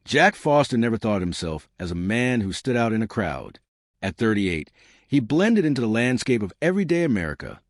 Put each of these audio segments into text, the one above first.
Jack Foster never thought of himself as a man who stood out in a crowd. At 38, he blended into the landscape of everyday America.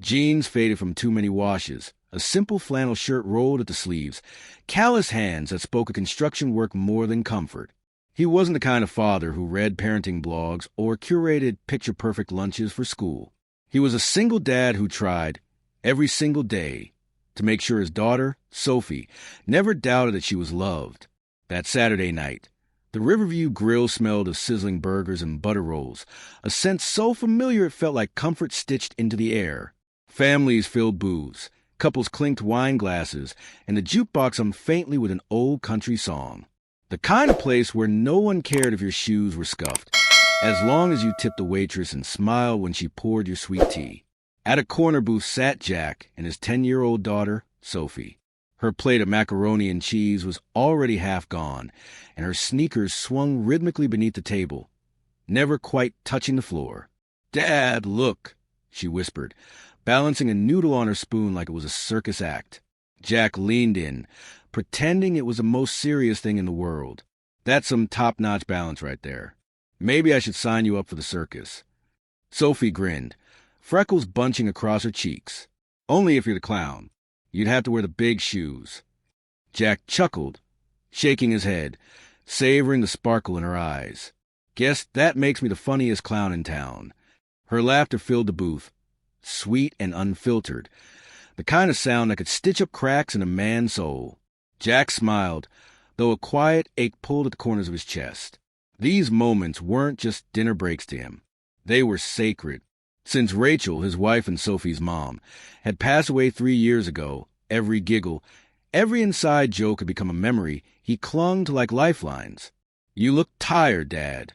Jeans faded from too many washes, a simple flannel shirt rolled at the sleeves, callous hands that spoke of construction work more than comfort. He wasn't the kind of father who read parenting blogs or curated picture-perfect lunches for school. He was a single dad who tried, every single day, to make sure his daughter, Sophie, never doubted that she was loved. That Saturday night, the Riverview Grill smelled of sizzling burgers and butter rolls, a scent so familiar it felt like comfort stitched into the air. Families filled booths, couples clinked wine glasses, and the jukebox hummed faintly with an old country song. The kind of place where no one cared if your shoes were scuffed, as long as you tipped the waitress and smiled when she poured your sweet tea. At a corner booth sat Jack and his 10-year-old daughter, Sophie. Her plate of macaroni and cheese was already half gone, and her sneakers swung rhythmically beneath the table, never quite touching the floor. "Dad, look," she whispered, balancing a noodle on her spoon like it was a circus act. Jack leaned in, pretending it was the most serious thing in the world. "That's some top-notch balance right there. Maybe I should sign you up for the circus." Sophie grinned, freckles bunching across her cheeks. "Only if you're the clown. You'd have to wear the big shoes." Jack chuckled, shaking his head, savoring the sparkle in her eyes. "Guess that makes me the funniest clown in town." Her laughter filled the booth, sweet and unfiltered, the kind of sound that could stitch up cracks in a man's soul. Jack smiled, though a quiet ache pulled at the corners of his chest. These moments weren't just dinner breaks to him. They were sacred. Since Rachel, his wife and Sophie's mom, had passed away 3 years ago, every giggle, every inside joke had become a memory he clung to like lifelines. "You look tired, Dad,"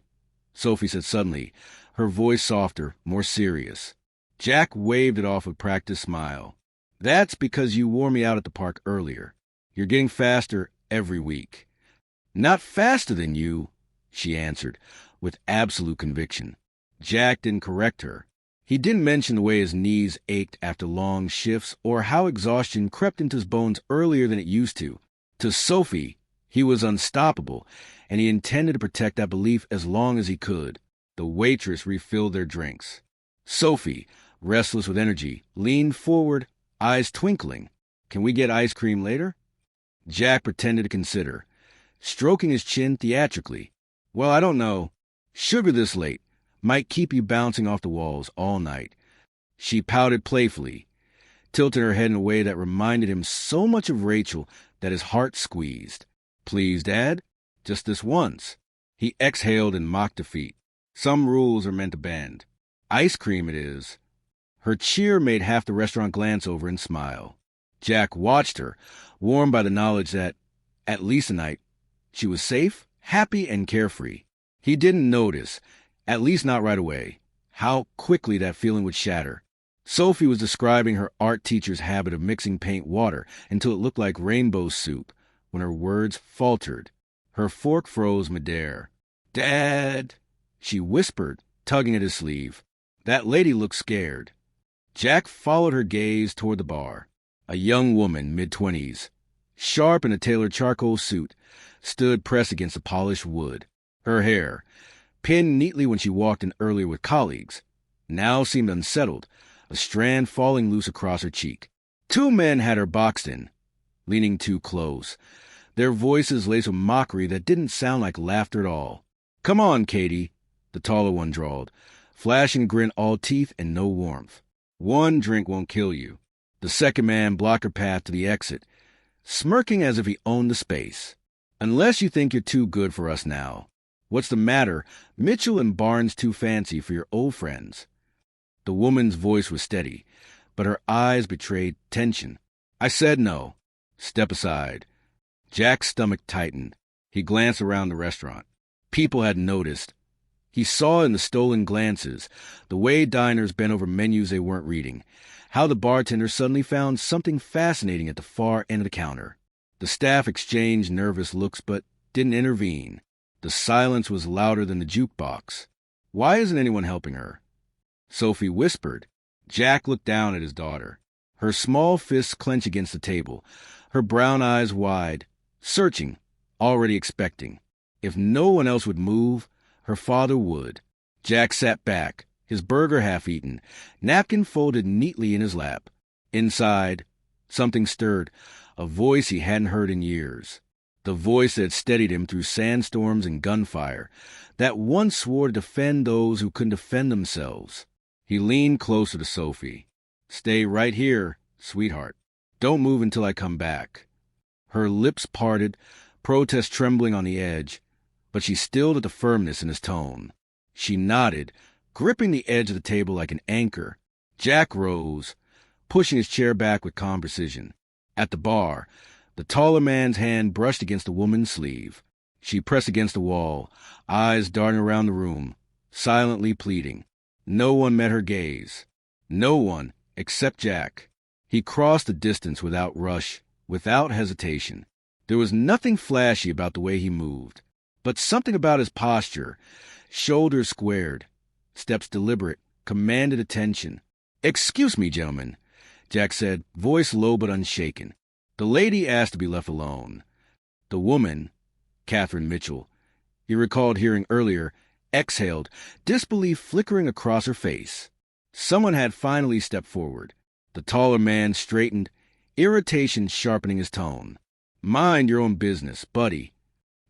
Sophie said suddenly, her voice softer, more serious. Jack waved it off with a practiced smile. "That's because you wore me out at the park earlier. You're getting faster every week." "Not faster than you," she answered, with absolute conviction. Jack didn't correct her. He didn't mention the way his knees ached after long shifts or how exhaustion crept into his bones earlier than it used to. To Sophie, he was unstoppable, and he intended to protect that belief as long as he could. The waitress refilled their drinks. Sophie, restless with energy, leaned forward, eyes twinkling. "Can we get ice cream later?" Jack pretended to consider, stroking his chin theatrically. "Well, I don't know. Sugar this late might keep you bouncing off the walls all night." She pouted playfully, tilting her head in a way that reminded him so much of Rachel that his heart squeezed. "Please, Dad, just this once." He exhaled in mock defeat. "Some rules are meant to bend. Ice cream it is." Her cheer made half the restaurant glance over and smile. Jack watched her, warmed by the knowledge that, at least tonight, she was safe, happy, and carefree. He didn't notice, at least not right away, how quickly that feeling would shatter. Sophie was describing her art teacher's habit of mixing paint water until it looked like rainbow soup when her words faltered. Her fork froze midair. "Dad," she whispered, tugging at his sleeve. "That lady looked scared." Jack followed her gaze toward the bar. A young woman, mid-20s, sharp in a tailored charcoal suit, stood pressed against the polished wood. Her hair, pinned neatly when she walked in earlier with colleagues, now seemed unsettled, a strand falling loose across her cheek. 2 men had her boxed in, leaning too close, their voices laced with mockery that didn't sound like laughter at all. "Come on, Katie," the taller one drawled, flashing a grin all teeth and no warmth. "1 drink won't kill you." The second man blocked her path to the exit, smirking as if he owned the space. "Unless you think you're too good for us now. What's the matter? Mitchell and Barnes too fancy for your old friends." The woman's voice was steady, but her eyes betrayed tension. "I said no. Step aside." Jack's stomach tightened. He glanced around the restaurant. People had noticed. He saw in the stolen glances, the way diners bent over menus they weren't reading, how the bartender suddenly found something fascinating at the far end of the counter. The staff exchanged nervous looks but didn't intervene. The silence was louder than the jukebox. "Why isn't anyone helping her?" Sophie whispered. Jack looked down at his daughter. Her small fists clenched against the table, her brown eyes wide, searching, already expecting. If no one else would move, her father would. Jack sat back, his burger half-eaten, napkin folded neatly in his lap. Inside, something stirred, a voice he hadn't heard in years. The voice that steadied him through sandstorms and gunfire, that once swore to defend those who couldn't defend themselves. He leaned closer to Sophie. "Stay right here, sweetheart. Don't move until I come back." Her lips parted, protest trembling on the edge, but she stilled at the firmness in his tone. She nodded, gripping the edge of the table like an anchor. Jack rose, pushing his chair back with calm precision. At the bar, the taller man's hand brushed against the woman's sleeve. She pressed against the wall, eyes darting around the room, silently pleading. No one met her gaze. No one, except Jack. He crossed the distance without rush, without hesitation. There was nothing flashy about the way he moved, but something about his posture, shoulders squared, steps deliberate, commanded attention. "Excuse me, gentlemen," Jack said, voice low but unshaken. The lady asked to be left alone. The woman, Catherine Mitchell, he recalled hearing earlier, exhaled, disbelief flickering across her face. Someone had finally stepped forward. The taller man straightened, irritation sharpening his tone. "Mind your own business, buddy."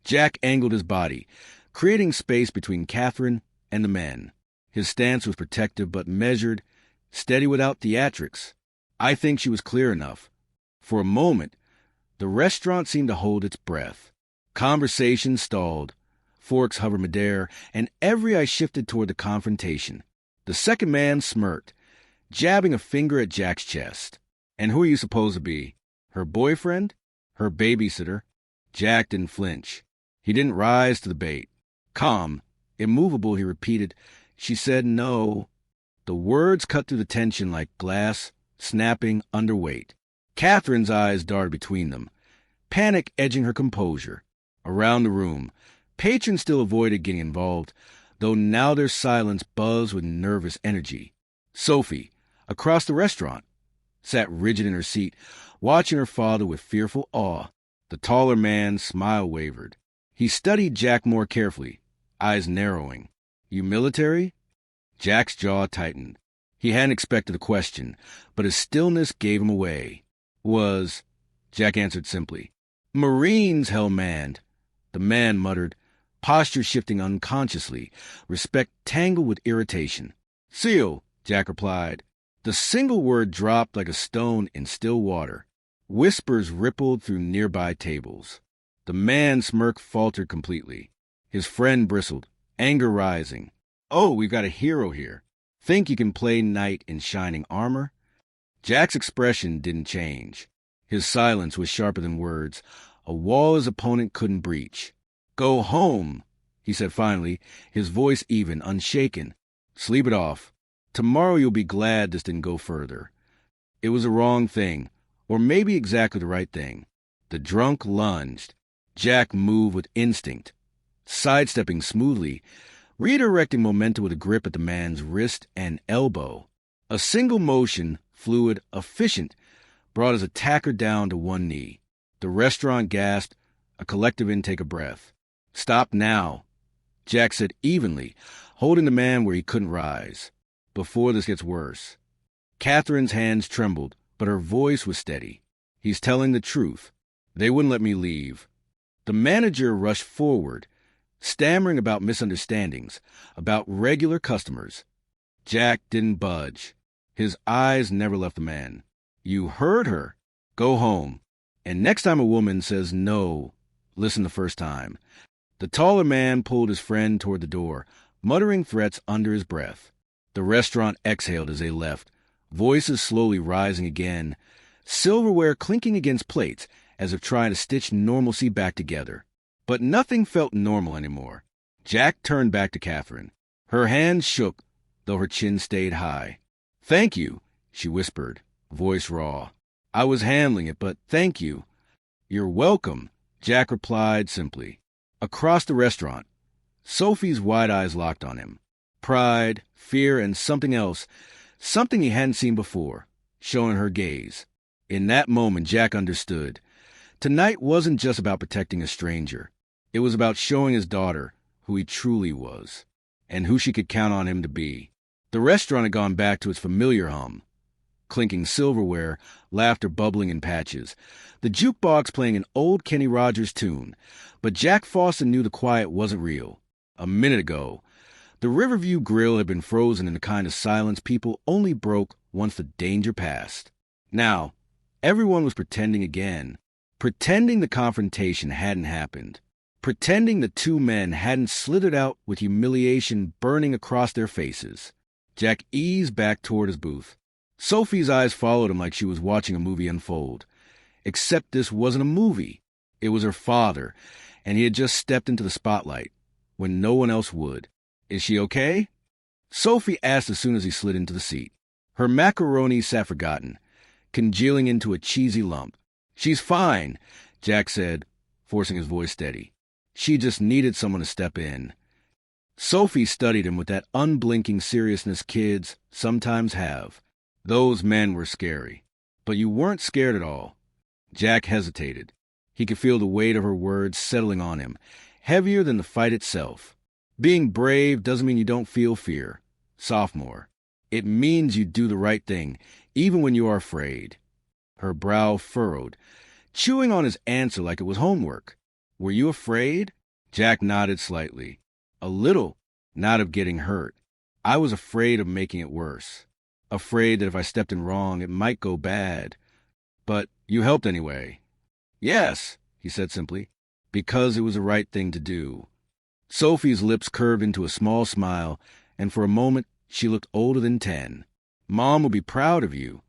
Jack angled his body, creating space between Catherine and the men. His stance was protective but measured, steady without theatrics. I think she was clear enough. For a moment, the restaurant seemed to hold its breath. Conversation stalled, forks hovered midair, and every eye shifted toward the confrontation. The second man smirked, jabbing a finger at Jack's chest. "And who are you supposed to be? Her boyfriend? Her babysitter?" Jack didn't flinch. He didn't rise to the bait. Calm, immovable, he repeated, "She said no." The words cut through the tension like glass, snapping underweight. Catherine's eyes darted between them, panic edging her composure. Around the room, patrons still avoided getting involved, though now their silence buzzed with nervous energy. Sophie, across the restaurant, sat rigid in her seat, watching her father with fearful awe. The taller man's smile wavered. He studied Jack more carefully, eyes narrowing. "You military?" Jack's jaw tightened. He hadn't expected a question, but his stillness gave him away. "Was," Jack answered simply. "Marines, hell-manned." The man muttered, posture shifting unconsciously, respect tangled with irritation. "SEAL," Jack replied. The single word dropped like a stone in still water. Whispers rippled through nearby tables. The man's smirk faltered completely. His friend bristled, anger rising. "Oh, we've got a hero here. Think you can play knight in shining armor?" Jack's expression didn't change. His silence was sharper than words, a wall his opponent couldn't breach. "Go home," he said finally, his voice even, unshaken. "Sleep it off. Tomorrow you'll be glad this didn't go further." It was the wrong thing, or maybe exactly the right thing. The drunk lunged. Jack moved with instinct, sidestepping smoothly, redirecting momentum with a grip at the man's wrist and elbow. A single motion, fluid, efficient, brought his attacker down to one knee. The restaurant gasped, a collective intake of breath. "Stop now," Jack said evenly, holding the man where he couldn't rise. "Before this gets worse." Catherine's hands trembled, but her voice was steady. "He's telling the truth. They wouldn't let me leave." The manager rushed forward, stammering about misunderstandings, about regular customers. Jack didn't budge. His eyes never left the man. "You heard her. Go home. And next time a woman says no, listen the first time." The taller man pulled his friend toward the door, muttering threats under his breath. The restaurant exhaled as they left, voices slowly rising again, silverware clinking against plates as if trying to stitch normalcy back together. But nothing felt normal anymore. Jack turned back to Catherine. Her hands shook, though her chin stayed high. "Thank you," she whispered, voice raw. "I was handling it, but thank you." "You're welcome," Jack replied simply. Across the restaurant, Sophie's wide eyes locked on him. Pride, fear, and something else, something he hadn't seen before, showing her gaze. In that moment, Jack understood. Tonight wasn't just about protecting a stranger. It was about showing his daughter who he truly was, and who she could count on him to be. The restaurant had gone back to its familiar hum. Clinking silverware, laughter bubbling in patches. The jukebox playing an old Kenny Rogers tune. But Jack Foster knew the quiet wasn't real. A minute ago, the Riverview Grill had been frozen in the kind of silence people only broke once the danger passed. Now, everyone was pretending again. Pretending the confrontation hadn't happened. Pretending the two men hadn't slithered out with humiliation burning across their faces. Jack eased back toward his booth. Sophie's eyes followed him like she was watching a movie unfold. Except this wasn't a movie. It was her father, and he had just stepped into the spotlight when no one else would. "Is she okay?" Sophie asked as soon as he slid into the seat. Her macaroni sat forgotten, congealing into a cheesy lump. "She's fine," Jack said, forcing his voice steady. "She just needed someone to step in." Sophie studied him with that unblinking seriousness kids sometimes have. Those men were scary. But you weren't scared at all. Jack hesitated. He could feel the weight of her words settling on him, heavier than the fight itself. Being brave doesn't mean you don't feel fear. Sophomore. It means you do the right thing, even when you are afraid. Her brow furrowed, chewing on his answer like it was homework. "Were you afraid?" Jack nodded slightly. "A little, not of getting hurt. I was afraid of making it worse. Afraid that if I stepped in wrong, it might go bad. But you helped anyway." "Yes," he said simply, "because it was the right thing to do." Sophie's lips curved into a small smile, and for a moment she looked older than 10. "Mom will be proud of you."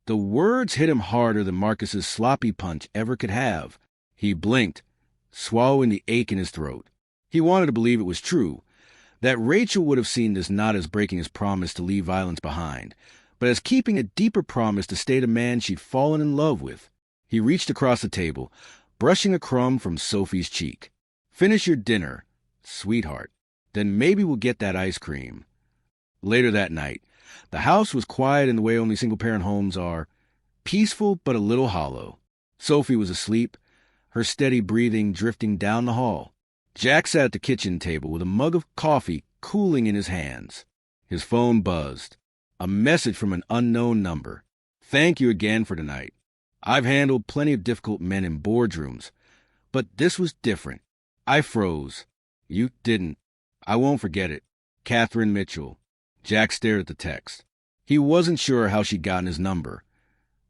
The words hit him harder than Marcus's sloppy punch ever could have. He blinked, swallowing the ache in his throat. He wanted to believe it was true, that Rachel would have seen this not as breaking his promise to leave violence behind, but as keeping a deeper promise to stay the man she'd fallen in love with. He reached across the table, brushing a crumb from Sophie's cheek. "Finish your dinner, sweetheart. Then maybe we'll get that ice cream." Later that night, the house was quiet in the way only single-parent homes are, peaceful but a little hollow. Sophie was asleep, her steady breathing drifting down the hall. Jack sat at the kitchen table with a mug of coffee cooling in his hands. His phone buzzed. A message from an unknown number. "Thank you again for tonight. I've handled plenty of difficult men in boardrooms, but this was different." I froze. "You didn't. I won't forget it. Catherine Mitchell." Jack stared at the text. He wasn't sure how she'd gotten his number.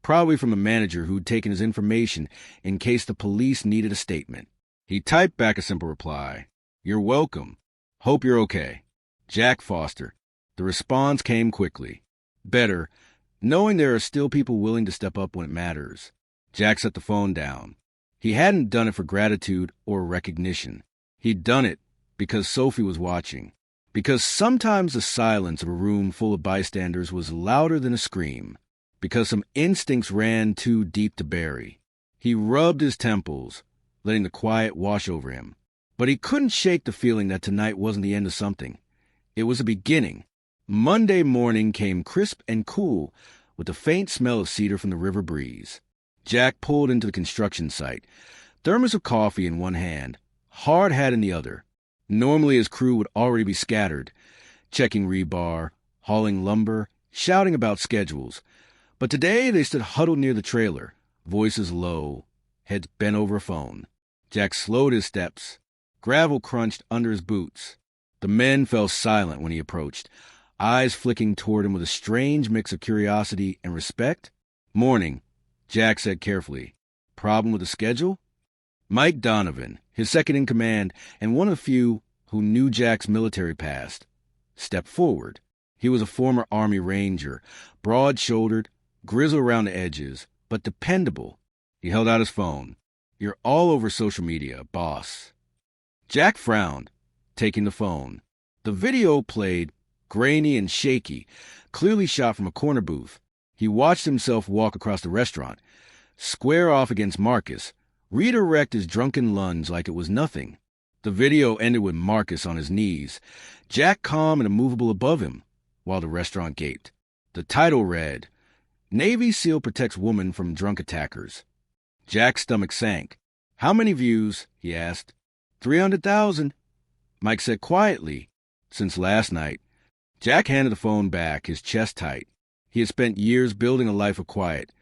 Probably from a manager who'd taken his information in case the police needed a statement. He typed back a simple reply. "You're welcome. Hope you're okay. Jack Foster." The response came quickly. Better, knowing there are still people willing to step up when it matters. Jack set the phone down. He hadn't done it for gratitude or recognition. He'd done it because Sophie was watching. Because sometimes the silence of a room full of bystanders was louder than a scream. Because some instincts ran too deep to bury. He rubbed his temples, letting the quiet wash over him. But he couldn't shake the feeling that tonight wasn't the end of something. It was a beginning. Monday morning came crisp and cool, with the faint smell of cedar from the river breeze. Jack pulled into the construction site, thermos of coffee in one hand, hard hat in the other. Normally his crew would already be scattered, checking rebar, hauling lumber, shouting about schedules. But today they stood huddled near the trailer, voices low, heads bent over a phone. Jack slowed his steps. Gravel crunched under his boots. The men fell silent when he approached, eyes flicking toward him with a strange mix of curiosity and respect. "Morning," Jack said carefully. "Problem with the schedule?" Mike Donovan, his second-in-command and one of the few who knew Jack's military past, stepped forward. He was a former Army Ranger, broad-shouldered, grizzled around the edges, but dependable. He held out his phone. "You're all over social media, boss." Jack frowned, taking the phone. The video played, grainy and shaky, clearly shot from a corner booth. He watched himself walk across the restaurant, square off against Marcus, redirect his drunken lunge like it was nothing. The video ended with Marcus on his knees, Jack calm and immovable above him, while the restaurant gaped. The title read, "Navy SEAL Protects Woman from Drunk Attackers." Jack's stomach sank. "How many views?" he asked. 300,000, Mike said quietly. Since last night. Jack handed the phone back, his chest tight. He had spent years building a life of quiet.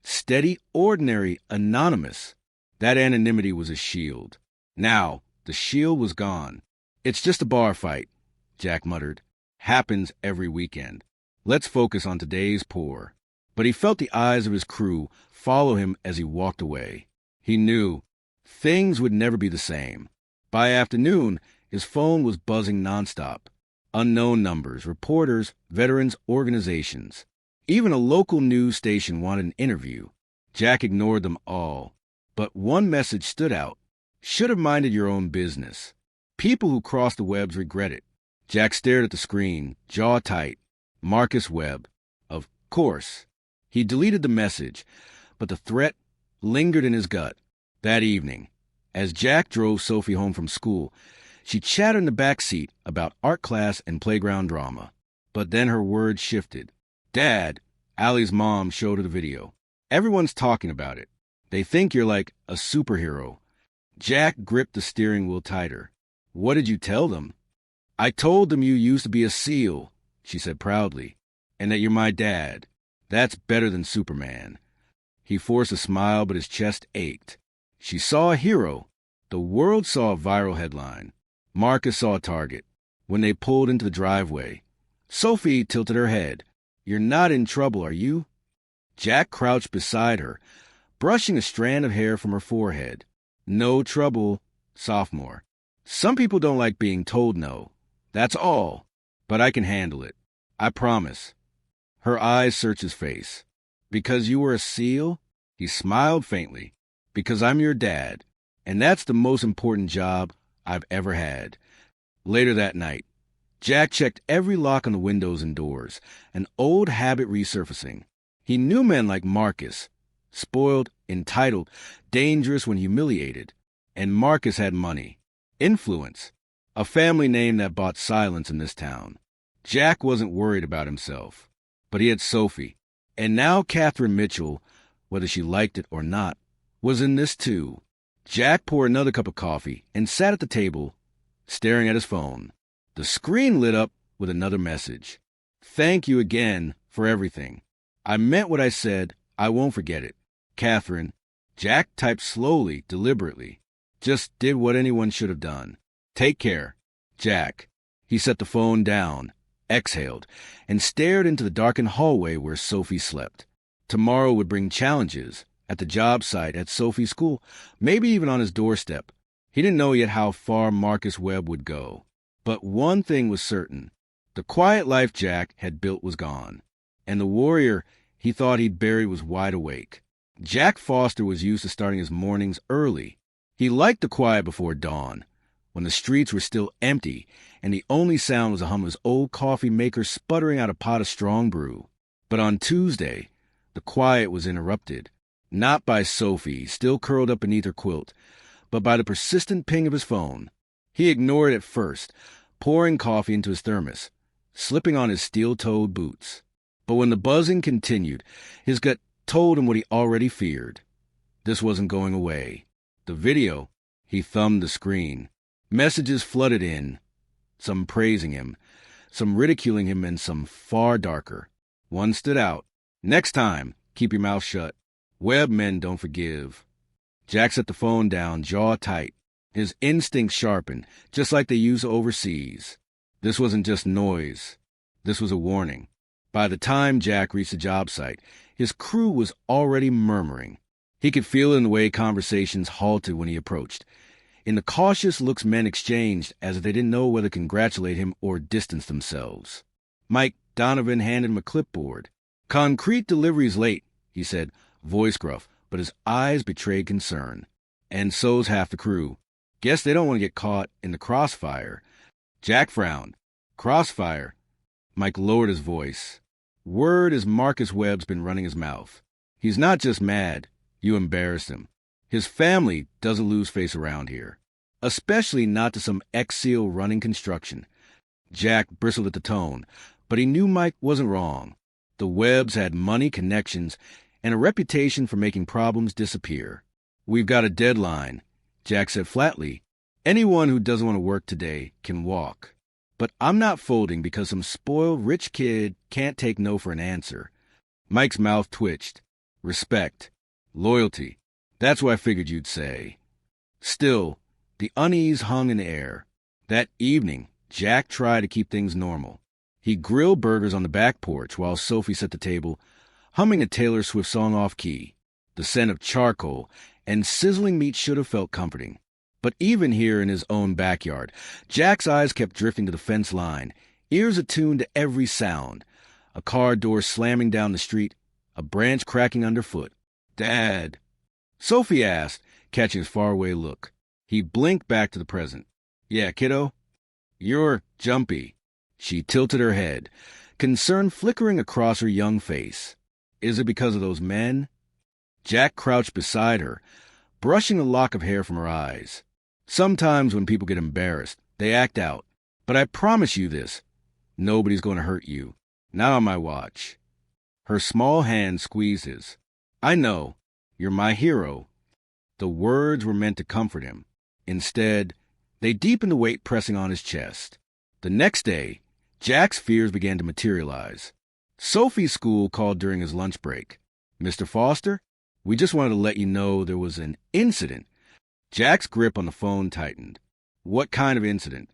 Steady, ordinary, anonymous. That anonymity was a shield. Now, the shield was gone. "It's just a bar fight," Jack muttered. "Happens every weekend. Let's focus on today's pour." But he felt the eyes of his crew follow him as he walked away. He knew things would never be the same. By afternoon, his phone was buzzing nonstop. Unknown numbers, reporters, veterans, organizations. Even a local news station wanted an interview. Jack ignored them all. But one message stood out. Should have minded your own business. People who cross the webs regret it. Jack stared at the screen, jaw tight. Marcus Webb. Of course. He deleted the message, but the threat lingered in his gut. That evening, as Jack drove Sophie home from school, she chatted in the back seat about art class and playground drama. But then her words shifted. "Dad," Allie's mom showed her the video. "Everyone's talking about it. They think you're like a superhero." Jack gripped the steering wheel tighter. "What did you tell them?" "I told them you used to be a SEAL," she said proudly, "and that you're my dad. That's better than Superman." He forced a smile, but his chest ached. She saw a hero. The world saw a viral headline. Marcus saw a target. When they pulled into the driveway, Sophie tilted her head. "You're not in trouble, are you?" Jack crouched beside her, brushing a strand of hair from her forehead. "No trouble, sophomore. Some people don't like being told no. That's all. But I can handle it. I promise." Her eyes searched his face. "Because you were a SEAL?" He smiled faintly. "Because I'm your dad. And that's the most important job I've ever had." Later that night, Jack checked every lock on the windows and doors, an old habit resurfacing. He knew men like Marcus, spoiled, entitled, dangerous when humiliated. And Marcus had money, influence, a family name that bought silence in this town. Jack wasn't worried about himself, but he had Sophie. And now Catherine Mitchell, whether she liked it or not, was in this too. Jack poured another cup of coffee and sat at the table, staring at his phone. The screen lit up with another message. "Thank you again for everything. I meant what I said. I won't forget it. Catherine." Jack typed slowly, deliberately. "Just did what anyone should have done. Take care. Jack." He set the phone down, exhaled, and stared into the darkened hallway where Sophie slept. Tomorrow would bring challenges, at the job site, at Sophie's school, maybe even on his doorstep. He didn't know yet how far Marcus Webb would go. But one thing was certain. The quiet life Jack had built was gone. And the warrior he thought he'd buried was wide awake. Jack Foster was used to starting his mornings early. He liked the quiet before dawn, when the streets were still empty and the only sound was the hum of his old coffee maker sputtering out a pot of strong brew. But on Tuesday, the quiet was interrupted. Not by Sophie, still curled up beneath her quilt, but by the persistent ping of his phone. He ignored it at first, pouring coffee into his thermos, slipping on his steel-toed boots. But when the buzzing continued, his gut told him what he already feared. This wasn't going away. The video, he thumbed the screen. Messages flooded in, some praising him, some ridiculing him, and some far darker. One stood out. "Next time, keep your mouth shut. Webb men don't forgive." Jack set the phone down, jaw tight. His instincts sharpened, just like they use overseas. This wasn't just noise. This was a warning. By the time Jack reached the job site, his crew was already murmuring. He could feel it in the way conversations halted when he approached, in the cautious looks men exchanged as if they didn't know whether to congratulate him or distance themselves. Mike Donovan handed him a clipboard. "Concrete delivery's late," he said, voice gruff, but his eyes betrayed concern. "And so's half the crew. Guess they don't want to get caught in the crossfire." Jack frowned. "Crossfire?" Mike lowered his voice. "Word is Marcus Webb's been running his mouth. He's not just mad. You embarrassed him. His family doesn't lose face around here. Especially not to some ex-SEAL running construction." Jack bristled at the tone, but he knew Mike wasn't wrong. The Webbs had money, connections, and a reputation for making problems disappear. "We've got a deadline," Jack said flatly. "Anyone who doesn't want to work today can walk. But I'm not folding because some spoiled rich kid can't take no for an answer." Mike's mouth twitched. "Respect. Loyalty. That's what I figured you'd say." Still, the unease hung in the air. That evening, Jack tried to keep things normal. He grilled burgers on the back porch while Sophie set the table, humming a Taylor Swift song off-key. The scent of charcoal and sizzling meat should have felt comforting. But even here in his own backyard, Jack's eyes kept drifting to the fence line, ears attuned to every sound. A car door slamming down the street, a branch cracking underfoot. "Dad?" Sophie asked, catching his faraway look. He blinked back to the present. "Yeah, kiddo?" "You're jumpy." She tilted her head, concern flickering across her young face. "Is it because of those men?" Jack crouched beside her, brushing a lock of hair from her eyes. "Sometimes when people get embarrassed, they act out. But I promise you this, nobody's going to hurt you. Not on my watch." Her small hand squeezed his. "I know. You're my hero." The words were meant to comfort him. Instead, they deepened the weight pressing on his chest. The next day, Jack's fears began to materialize. Sophie's school called during his lunch break. "Mr. Foster, we just wanted to let you know there was an incident." Jack's grip on the phone tightened. "What kind of incident?"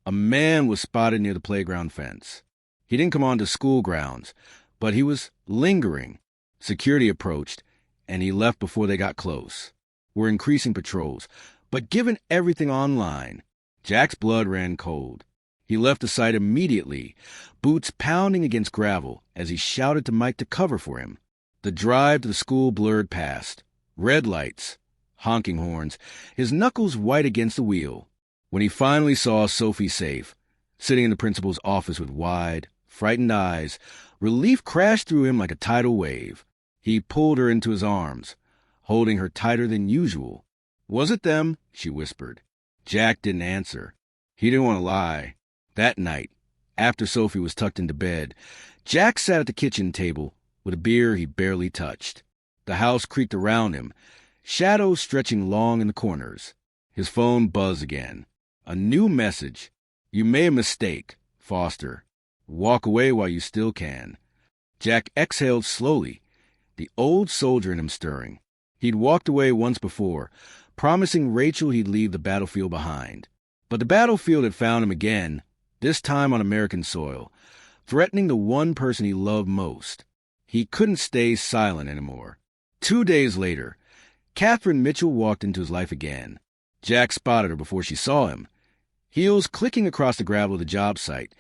"A man was spotted near the playground fence. He didn't come onto school grounds, but he was lingering. Security approached, and he left before they got close. We're increasing patrols, but given everything online..." Jack's blood ran cold. He left the site immediately, boots pounding against gravel as he shouted to Mike to cover for him. The drive to the school blurred past. Red lights, honking horns, his knuckles white against the wheel. When he finally saw Sophie safe, sitting in the principal's office with wide, frightened eyes, relief crashed through him like a tidal wave. He pulled her into his arms, holding her tighter than usual. "Was it them?" she whispered. Jack didn't answer. He didn't want to lie. That night, after Sophie was tucked into bed, Jack sat at the kitchen table with a beer he barely touched. The house creaked around him, shadows stretching long in the corners. His phone buzzed again. A new message. "You made a mistake, Foster. Walk away while you still can." Jack exhaled slowly, the old soldier in him stirring. He'd walked away once before, promising Rachel he'd leave the battlefield behind. But the battlefield had found him again, this time on American soil, threatening the one person he loved most. He couldn't stay silent anymore. 2 days later, Catherine Mitchell walked into his life again. Jack spotted her before she saw him. Heels clicking across the gravel of the job site,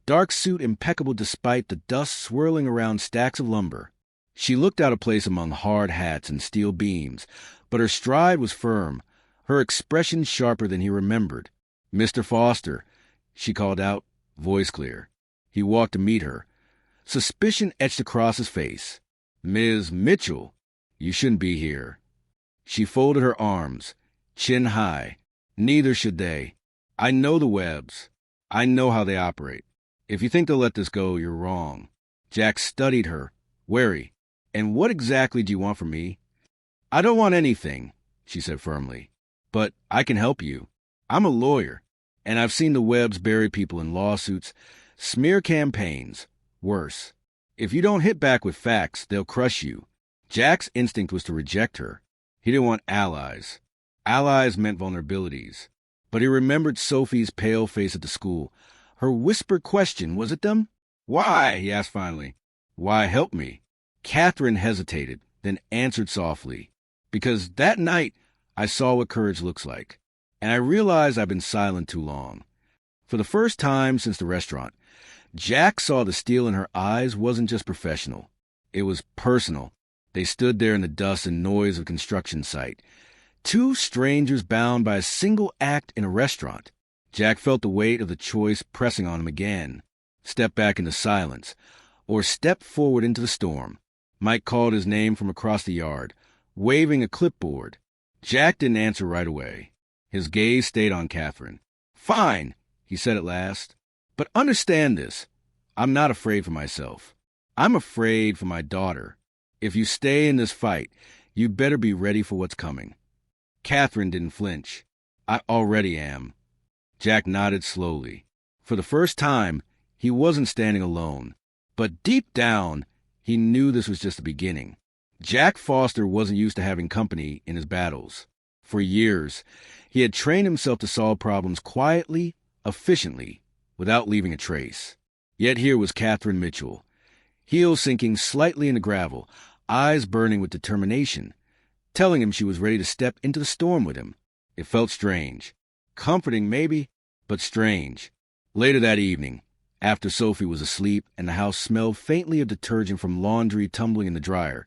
dark suit impeccable despite the dust swirling around stacks of lumber. She looked out of place among hard hats and steel beams, but her stride was firm, her expression sharper than he remembered. "Mr. Foster," she called out, voice clear. He walked to meet her. Suspicion etched across his face. "Ms. Mitchell, you shouldn't be here." She folded her arms, chin high. "Neither should they. I know the Webbs. I know how they operate. If you think they'll let this go, you're wrong." Jack studied her, wary. "And what exactly do you want from me?" "I don't want anything," she said firmly. "But I can help you. I'm a lawyer, and I've seen the Webbs bury people in lawsuits, smear campaigns. Worse. If you don't hit back with facts, they'll crush you." Jack's instinct was to reject her. He didn't want allies. Allies meant vulnerabilities. But he remembered Sophie's pale face at the school. Her whispered question, was it them? "Why?" he asked finally. "Why help me?" Catherine hesitated, then answered softly. "Because that night I saw what courage looks like, and I realized I've been silent too long." For the first time since the restaurant, Jack saw the steel in her eyes wasn't just professional. It was personal. They stood there in the dust and noise of a construction site. Two strangers bound by a single act in a restaurant. Jack felt the weight of the choice pressing on him again. Step back into silence, or step forward into the storm. Mike called his name from across the yard, waving a clipboard. Jack didn't answer right away. His gaze stayed on Catherine. "Fine," he said at last. "But understand this. I'm not afraid for myself. I'm afraid for my daughter. If you stay in this fight, You'd better be ready for what's coming. Catherine didn't flinch. I already am. Jack nodded slowly. For the first time, he wasn't standing alone. But deep down, he knew this was just the beginning. Jack Foster wasn't used to having company in his battles. For years, he had trained himself to solve problems quietly, efficiently, without leaving a trace. Yet here was Catherine Mitchell, heels sinking slightly in the gravel, eyes burning with determination, telling him she was ready to step into the storm with him. It felt strange. Comforting, maybe, but strange. Later that evening, after Sophie was asleep and the house smelled faintly of detergent from laundry tumbling in the dryer,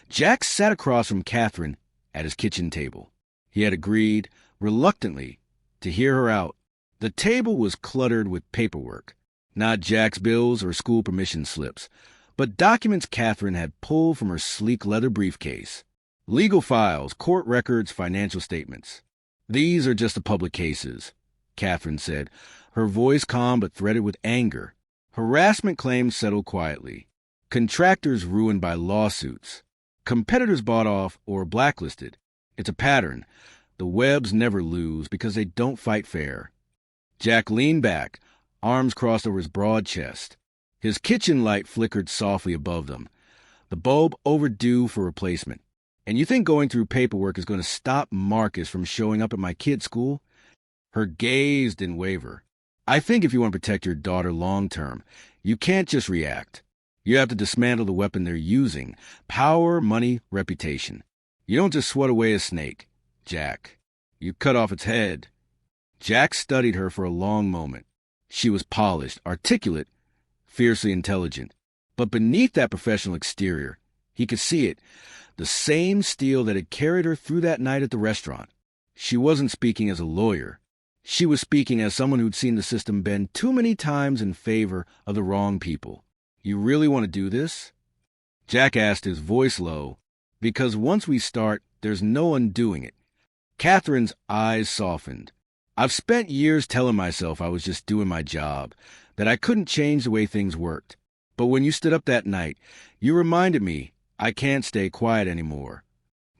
Jack sat across from Catherine at his kitchen table. He had agreed, reluctantly, to hear her out. The table was cluttered with paperwork, not Jack's bills or school permission slips, but documents Catherine had pulled from her sleek leather briefcase. Legal files, court records, financial statements. These are just the public cases, Catherine said, her voice calm but threaded with anger. Harassment claims settled quietly. Contractors ruined by lawsuits. Competitors bought off or blacklisted. It's a pattern. The Webbs never lose because they don't fight fair. Jack leaned back, arms crossed over his broad chest. His kitchen light flickered softly above them, the bulb overdue for replacement. And you think going through paperwork is going to stop Marcus from showing up at my kid's school? Her gaze didn't waver. I think if you want to protect your daughter long term, you can't just react. You have to dismantle the weapon they're using. Power, money, reputation. You don't just swat away a snake, Jack. You cut off its head. Jack studied her for a long moment. She was polished, articulate, fiercely intelligent. But beneath that professional exterior, he could see it, the same steel that had carried her through that night at the restaurant. She wasn't speaking as a lawyer. She was speaking as someone who'd seen the system bend too many times in favor of the wrong people. You really want to do this? Jack asked, his voice low, because once we start, there's no undoing it. Catherine's eyes softened. I've spent years telling myself I was just doing my job, that I couldn't change the way things worked. But when you stood up that night, you reminded me I can't stay quiet anymore.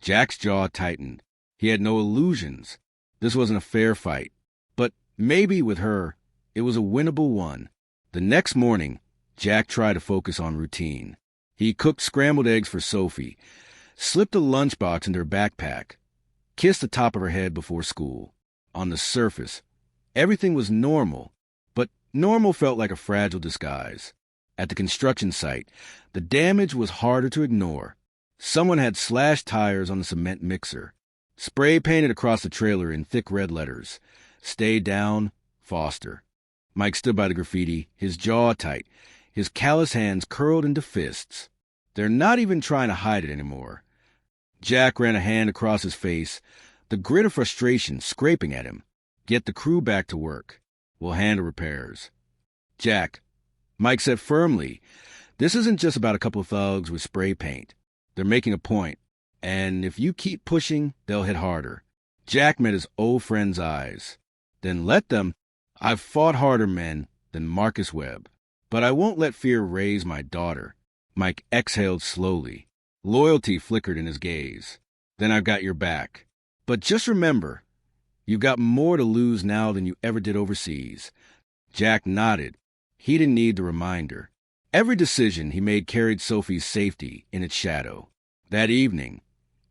Jack's jaw tightened. He had no illusions. This wasn't a fair fight. But maybe with her, it was a winnable one. The next morning, Jack tried to focus on routine. He cooked scrambled eggs for Sophie, slipped a lunchbox into her backpack, kissed the top of her head before school. On the surface, everything was normal, but normal felt like a fragile disguise. At the construction site, the damage was harder to ignore. Someone had slashed tires on the cement mixer, spray painted across the trailer in thick red letters, "Stay down, Foster." Mike stood by the graffiti, his jaw tight, his callous hands curled into fists. They're not even trying to hide it anymore. Jack ran a hand across his face, the grit of frustration scraping at him. Get the crew back to work. We'll handle repairs. Jack, Mike said firmly, this isn't just about a couple of thugs with spray paint. They're making a point, and if you keep pushing, they'll hit harder. Jack met his old friend's eyes. Then let them. I've fought harder men than Marcus Webb, but I won't let fear raise my daughter. Mike exhaled slowly. Loyalty flickered in his gaze. Then I've got your back. But just remember, you've got more to lose now than you ever did overseas. Jack nodded. He didn't need the reminder. Every decision he made carried Sophie's safety in its shadow. That evening,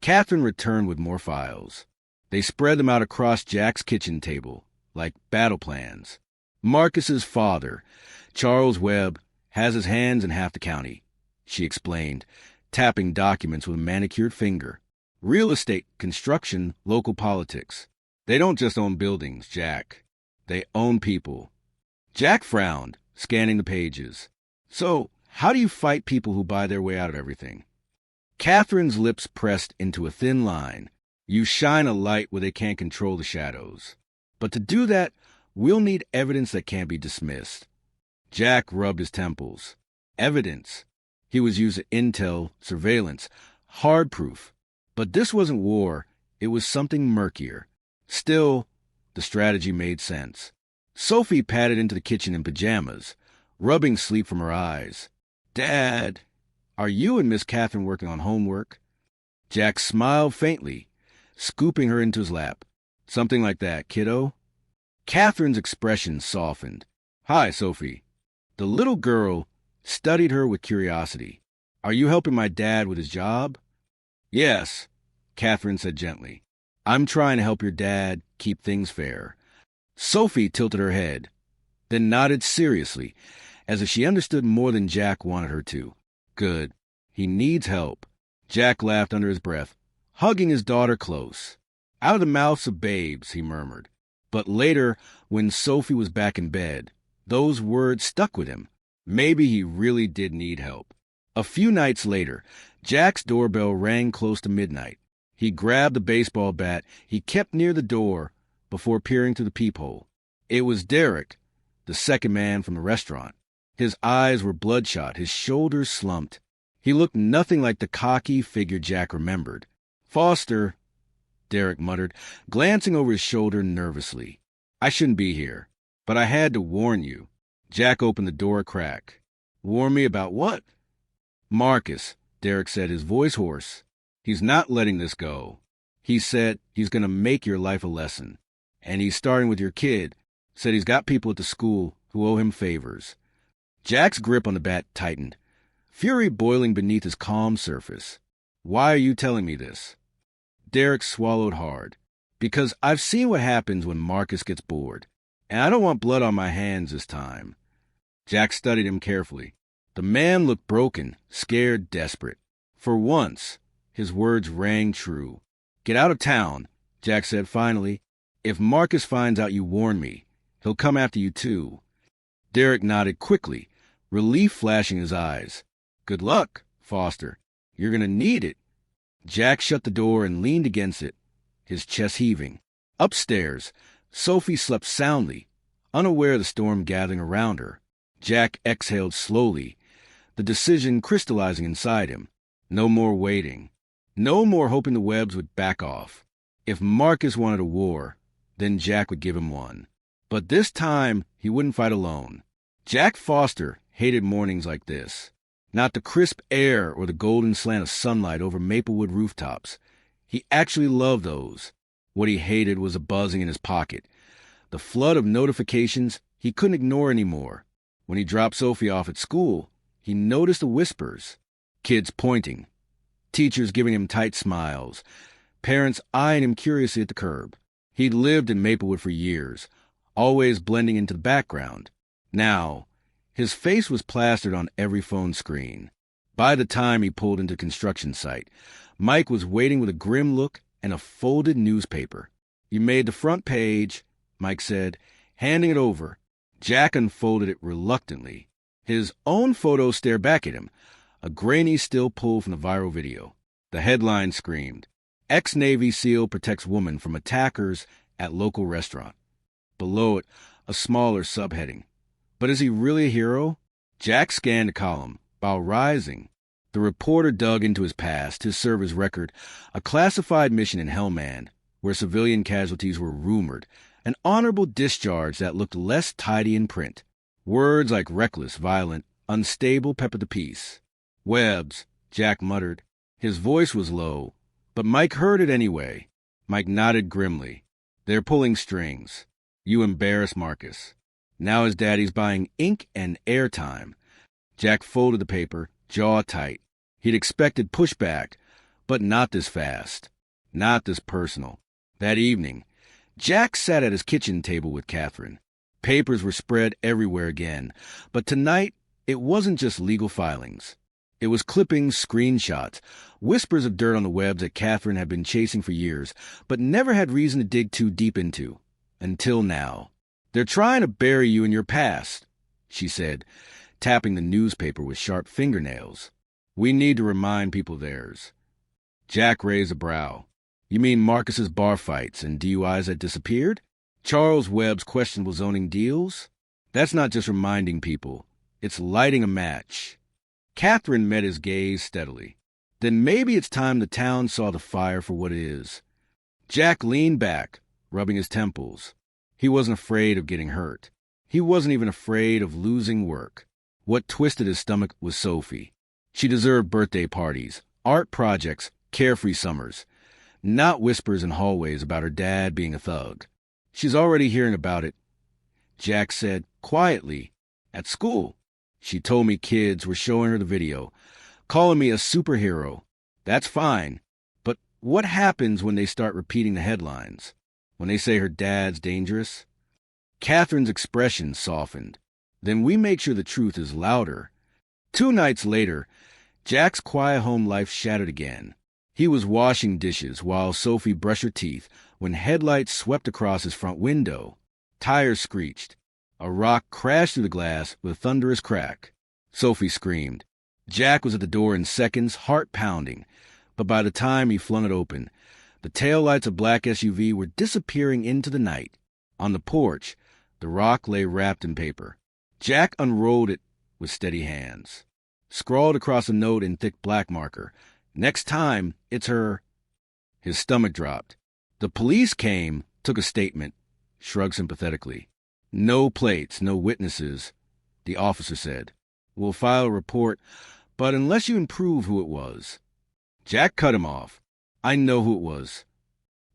Catherine returned with more files. They spread them out across Jack's kitchen table, like battle plans. Marcus's father, Charles Webb, has his hands in half the county, she explained, tapping documents with a manicured finger. Real estate, construction, local politics. They don't just own buildings, Jack. They own people. Jack frowned, scanning the pages. So, how do you fight people who buy their way out of everything? Catherine's lips pressed into a thin line. You shine a light where they can't control the shadows. But to do that, we'll need evidence that can't be dismissed. Jack rubbed his temples. Evidence. He was using intel, surveillance, hard proof. But this wasn't war. It was something murkier. Still, the strategy made sense. Sophie padded into the kitchen in pajamas, rubbing sleep from her eyes. Dad, are you and Miss Catherine working on homework? Jack smiled faintly, scooping her into his lap. Something like that, kiddo. Catherine's expression softened. Hi, Sophie. The little girl studied her with curiosity. Are you helping my dad with his job? Yes, Catherine said gently. I'm trying to help your dad keep things fair. Sophie tilted her head, then nodded seriously, as if she understood more than Jack wanted her to. Good. He needs help. Jack laughed under his breath, hugging his daughter close. Out of the mouths of babes, he murmured. But later, when Sophie was back in bed, those words stuck with him. Maybe he really did need help. A few nights later, Jack's doorbell rang close to midnight. He grabbed the baseball bat he kept near the door before peering through the peephole. It was Derek, the second man from the restaurant. His eyes were bloodshot, his shoulders slumped. He looked nothing like the cocky figure Jack remembered. Foster, Derek muttered, glancing over his shoulder nervously. I shouldn't be here, but I had to warn you. Jack opened the door a crack. Warn me about what? Marcus, Derek said, his voice hoarse. He's not letting this go. He said he's going to make your life a lesson. And he's starting with your kid. Said he's got people at the school who owe him favors. Jack's grip on the bat tightened, fury boiling beneath his calm surface. Why are you telling me this? Derek swallowed hard. Because I've seen what happens when Marcus gets bored, and I don't want blood on my hands this time. Jack studied him carefully. The man looked broken, scared, desperate. For once, his words rang true. Get out of town, Jack said finally. If Marcus finds out you warned me, he'll come after you too. Derek nodded quickly, relief flashing in his eyes. Good luck, Foster. You're going to need it. Jack shut the door and leaned against it, his chest heaving. Upstairs, Sophie slept soundly, unaware of the storm gathering around her. Jack exhaled slowly, the decision crystallizing inside him. No more waiting. No more hoping the Webbs would back off. If Marcus wanted a war, then Jack would give him one. But this time, he wouldn't fight alone. Jack Foster hated mornings like this. Not the crisp air or the golden slant of sunlight over Maplewood rooftops. He actually loved those. What he hated was a buzzing in his pocket, the flood of notifications he couldn't ignore anymore. When he dropped Sophie off at school, he noticed the whispers. Kids pointing, teachers giving him tight smiles, parents eyeing him curiously at the curb. He'd lived in Maplewood for years, always blending into the background. Now, his face was plastered on every phone screen. By the time he pulled into the construction site, Mike was waiting with a grim look and a folded newspaper. You made the front page, Mike said, handing it over. Jack unfolded it reluctantly. His own photo stared back at him, a grainy still pull from the viral video. The headline screamed, Ex-Navy SEAL protects woman from attackers at local restaurant. Below it, a smaller subheading. But is he really a hero? Jack scanned the column, bow rising. The reporter dug into his past, his service record, a classified mission in Helmand, where civilian casualties were rumored, an honorable discharge that looked less tidy in print. Words like reckless, violent, unstable peppered the piece. Webbs, Jack muttered. His voice was low, but Mike heard it anyway. Mike nodded grimly. They're pulling strings. You embarrass Marcus. Now his daddy's buying ink and airtime. Jack folded the paper, jaw tight. He'd expected pushback, but not this fast. Not this personal. That evening, Jack sat at his kitchen table with Catherine. Papers were spread everywhere again, but tonight it wasn't just legal filings. It was clippings, screenshots, whispers of dirt on the Webbs that Catherine had been chasing for years, but never had reason to dig too deep into. Until now. They're trying to bury you in your past, she said, tapping the newspaper with sharp fingernails. We need to remind people theirs. Jack raised a brow. You mean Marcus's bar fights and DUIs that disappeared? Charles Webb's questionable zoning deals? That's not just reminding people. It's lighting a match. Catherine met his gaze steadily. Then maybe it's time the town saw the fire for what it is. Jack leaned back, rubbing his temples. He wasn't afraid of getting hurt. He wasn't even afraid of losing work. What twisted his stomach was Sophie. She deserved birthday parties, art projects, Carefree summers. Not whispers in hallways about her dad being a thug. She's already hearing about it, Jack said, quietly, at school. She told me kids were showing her the video, calling me a superhero. That's fine. But what happens when they start repeating the headlines? When they say her dad's dangerous? Catherine's expression softened. Then we make sure the truth is louder. 2 nights later, Jack's quiet home life shattered again. He was washing dishes while Sophie brushed her teeth when headlights swept across his front window. Tires screeched. A rock crashed through the glass with a thunderous crack. Sophie screamed. Jack was at the door in seconds, heart pounding. But by the time he flung it open, the taillights of black SUV were disappearing into the night. On the porch, the rock lay wrapped in paper. Jack unrolled it with steady hands. Scrawled across a note in thick black marker, "Next time, it's her." His stomach dropped. The police came, took a statement, shrugged sympathetically. "No plates, no witnesses," the officer said. "We'll file a report, but unless you can prove who it was." Jack cut him off. "I know who it was."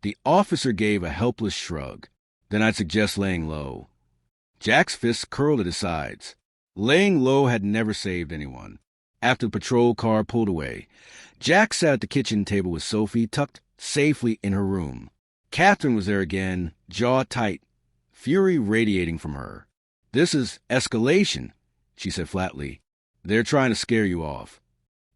The officer gave a helpless shrug. "Then I'd suggest laying low." Jack's fists curled at his sides. Laying low had never saved anyone. After the patrol car pulled away, Jack sat at the kitchen table with Sophie tucked safely in her room. Catherine was there again, jaw tight, fury radiating from her. "This is escalation," she said flatly. "They're trying to scare you off."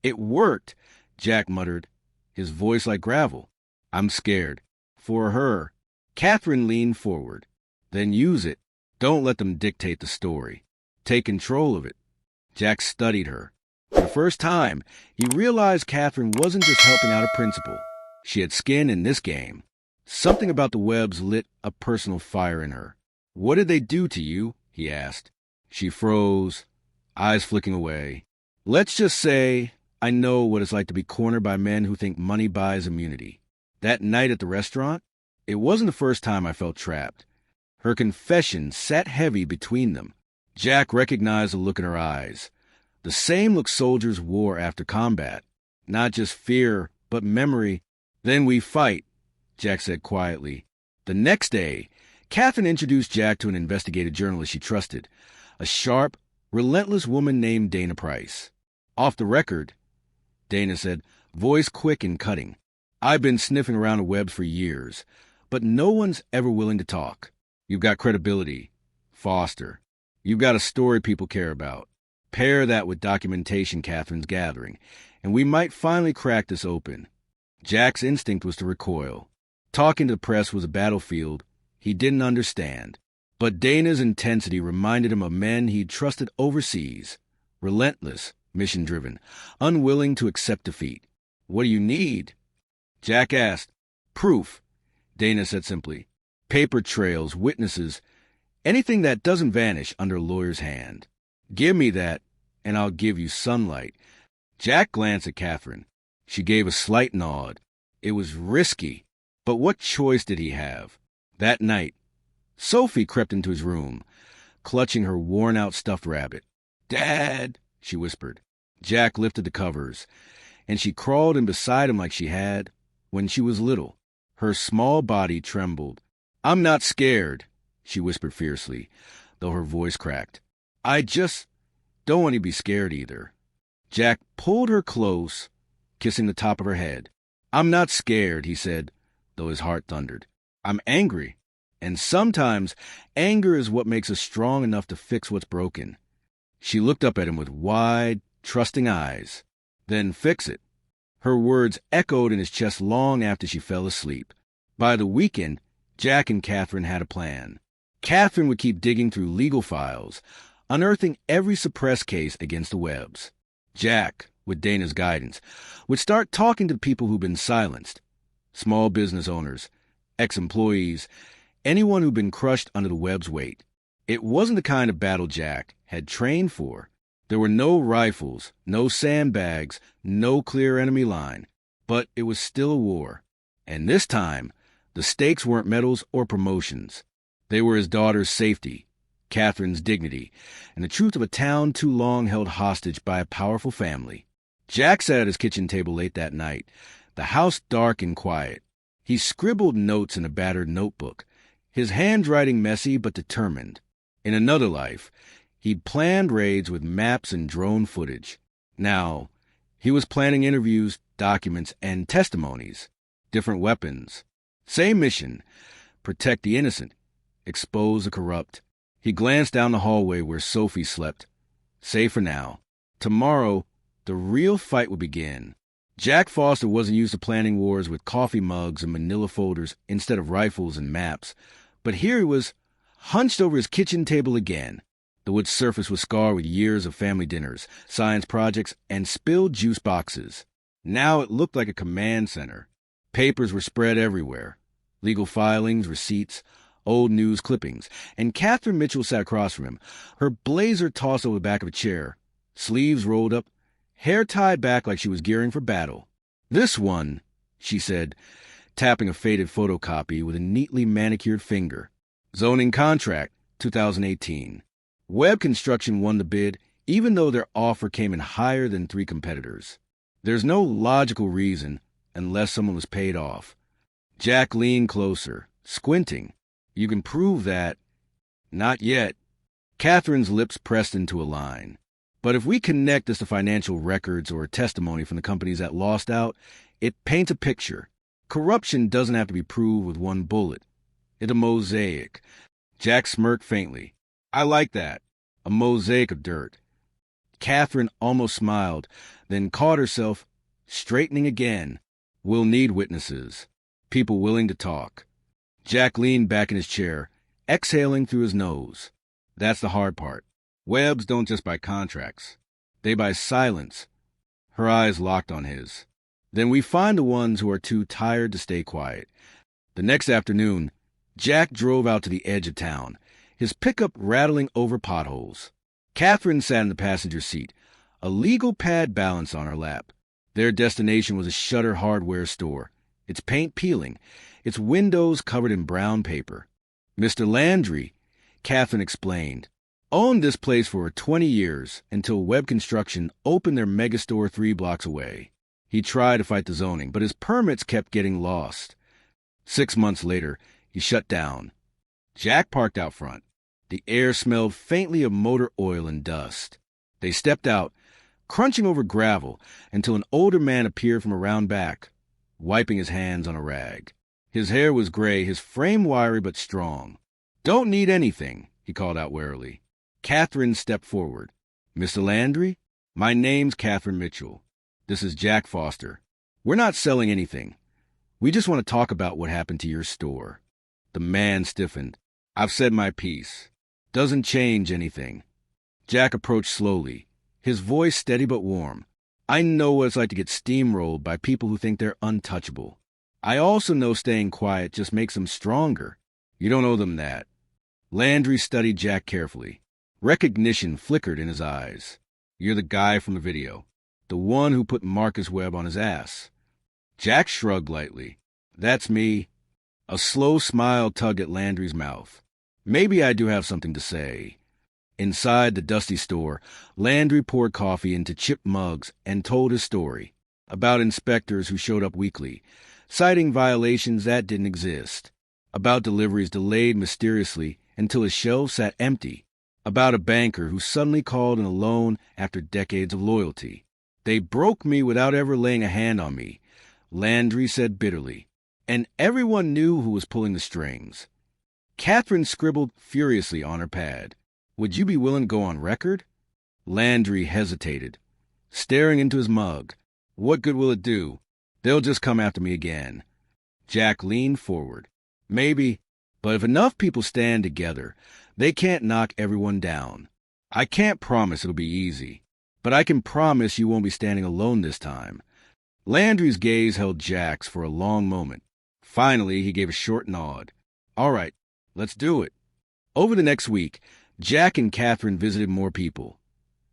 "It worked," Jack muttered, his voice like gravel. "I'm scared. For her." Catherine leaned forward. "Then use it. Don't let them dictate the story. Take control of it." Jack studied her. For the first time, he realized Catherine wasn't just helping out a principal. She had skin in this game. Something about the Webbs lit a personal fire in her. "What did they do to you?" he asked. She froze, eyes flicking away. "Let's just say I know what it's like to be cornered by men who think money buys immunity. That night at the restaurant, it wasn't the first time I felt trapped." Her confession sat heavy between them. Jack recognized the look in her eyes. The same look soldiers wore after combat. Not just fear, but memory. "Then we fight," Jack said quietly. The next day, Catherine introduced Jack to an investigative journalist she trusted, a sharp, relentless woman named Dana Price. "Off the record," Dana said, voice quick and cutting, "I've been sniffing around the Webbs for years, but no one's ever willing to talk. You've got credibility. Foster. You've got a story people care about. Pair that with documentation Catherine's gathering, and we might finally crack this open." Jack's instinct was to recoil. Talking to the press was a battlefield he didn't understand. But Dana's intensity reminded him of men he'd trusted overseas. Relentless, mission-driven, unwilling to accept defeat. "What do you need?" Jack asked. "Proof," Dana said simply. "Paper trails, witnesses, anything that doesn't vanish under a lawyer's hand. Give me that, and I'll give you sunlight." Jack glanced at Catherine. She gave a slight nod. It was risky, but what choice did he have? That night, Sophie crept into his room, clutching her worn-out stuffed rabbit. "Dad," she whispered. Jack lifted the covers, and she crawled in beside him like she had when she was little. Her small body trembled. "I'm not scared," she whispered fiercely, though her voice cracked. "I just don't want you to be scared either." Jack pulled her close, kissing the top of her head. "I'm not scared," he said, though his heart thundered. "I'm angry. And sometimes anger is what makes us strong enough to fix what's broken." She looked up at him with wide, trusting eyes. "Then fix it." Her words echoed in his chest long after she fell asleep. By the weekend, Jack and Catherine had a plan. Catherine would keep digging through legal files, unearthing every suppressed case against the Webbs. Jack, with Dana's guidance, would start talking to people who'd been silenced. Small business owners, ex-employees, anyone who'd been crushed under the Webbs' weight. It wasn't the kind of battle Jack had trained for. There were no rifles, no sandbags, no clear enemy line. But it was still a war. And this time, the stakes weren't medals or promotions. They were his daughter's safety, Catherine's dignity, and the truth of a town too long held hostage by a powerful family. Jack sat at his kitchen table late that night, the house dark and quiet. He scribbled notes in a battered notebook, his handwriting messy but determined. In another life, he'd planned raids with maps and drone footage. Now, he was planning interviews, documents, and testimonies. Different weapons. Same mission. Protect the innocent. Expose the corrupt. He glanced down the hallway where Sophie slept. Safe for now. Tomorrow, the real fight would begin. Jack Foster wasn't used to planning wars with coffee mugs and manila folders instead of rifles and maps. But here he was, hunched over his kitchen table again. The wood surface was scarred with years of family dinners, science projects, and spilled juice boxes. Now it looked like a command center. Papers were spread everywhere. Legal filings, receipts, old news clippings. And Catherine Mitchell sat across from him, her blazer tossed over the back of a chair, sleeves rolled up, hair tied back like she was gearing for battle. "This one," she said, tapping a faded photocopy with a neatly manicured finger. "Zoning contract, 2018. Webb Construction won the bid, even though their offer came in higher than 3 competitors. There's no logical reason, unless someone was paid off." Jack leaned closer, squinting. "You can prove that." "Not yet." Catherine's lips pressed into a line. "But if we connect this to financial records or testimony from the companies that lost out, it paints a picture. Corruption doesn't have to be proved with one bullet. It's a mosaic." Jack smirked faintly. "I like that. A mosaic of dirt." Catherine almost smiled, then caught herself, straightening again. "We'll need witnesses. People willing to talk." Jack leaned back in his chair, exhaling through his nose. "That's the hard part. Webbs don't just buy contracts. They buy silence." Her eyes locked on his. "Then we find the ones who are too tired to stay quiet." The next afternoon, Jack drove out to the edge of town, his pickup rattling over potholes. Catherine sat in the passenger seat, a legal pad balanced on her lap. Their destination was a Shutter hardware store, its paint peeling, its windows covered in brown paper. "Mr. Landry," Catherine explained, "owned this place for 20 years until Webb Construction opened their megastore 3 blocks away. He tried to fight the zoning, but his permits kept getting lost. 6 months later, he shut down." Jack parked out front. The air smelled faintly of motor oil and dust. They stepped out, crunching over gravel, until an older man appeared from around back, wiping his hands on a rag. His hair was gray, his frame wiry but strong. "Don't need anything," he called out warily. Catherine stepped forward. "Mr. Landry? My name's Catherine Mitchell. This is Jack Foster. We're not selling anything. We just want to talk about what happened to your store." The man stiffened. "I've said my piece. Doesn't change anything." Jack approached slowly, his voice steady but warm. "I know what it's like to get steamrolled by people who think they're untouchable. I also know staying quiet just makes them stronger. You don't owe them that." Landry studied Jack carefully. Recognition flickered in his eyes. "You're the guy from the video. The one who put Marcus Webb on his ass." Jack shrugged lightly. "That's me." A slow smile tugged at Landry's mouth. "Maybe I do have something to say." Inside the dusty store, Landry poured coffee into chipped mugs and told his story about inspectors who showed up weekly, citing violations that didn't exist, about deliveries delayed mysteriously until his shelves sat empty, about a banker who suddenly called in a loan after decades of loyalty. "They broke me without ever laying a hand on me," Landry said bitterly, "and everyone knew who was pulling the strings." Catherine scribbled furiously on her pad. "Would you be willing to go on record?" Landry hesitated, staring into his mug. "What good will it do? They'll just come after me again." Jack leaned forward. "Maybe, but if enough people stand together, they can't knock everyone down. I can't promise it'll be easy, but I can promise you won't be standing alone this time." Landry's gaze held Jack's for a long moment. Finally, he gave a short nod. "All right, let's do it." Over the next week, Jack and Catherine visited more people.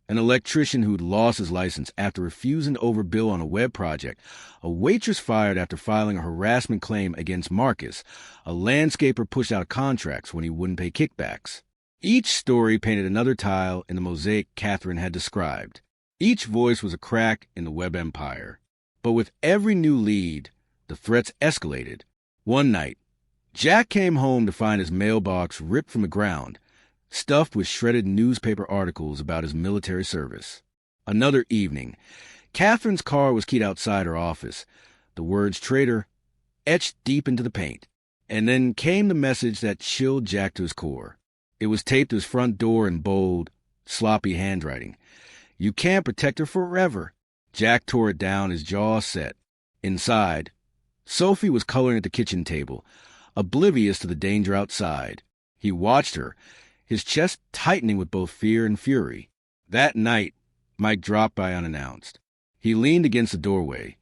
An electrician who'd lost his license after refusing to overbill on a web project, a waitress fired after filing a harassment claim against Marcus, a landscaper pushed out of contracts when he wouldn't pay kickbacks. Each story painted another tile in the mosaic Catherine had described. Each voice was a crack in the web empire. But with every new lead, the threats escalated. One night, Jack came home to find his mailbox ripped from the ground, stuffed with shredded newspaper articles about his military service. Another evening, Catherine's car was keyed outside her office, the words traitor etched deep into the paint. And then came the message that chilled Jack to his core. It was taped to his front door in bold, sloppy handwriting. You can't protect her forever. Jack tore it down, his jaw set. Inside, Sophie was coloring at the kitchen table, oblivious to the danger outside. He watched her, his chest tightening with both fear and fury. That night, Mike dropped by unannounced. He leaned against the doorway,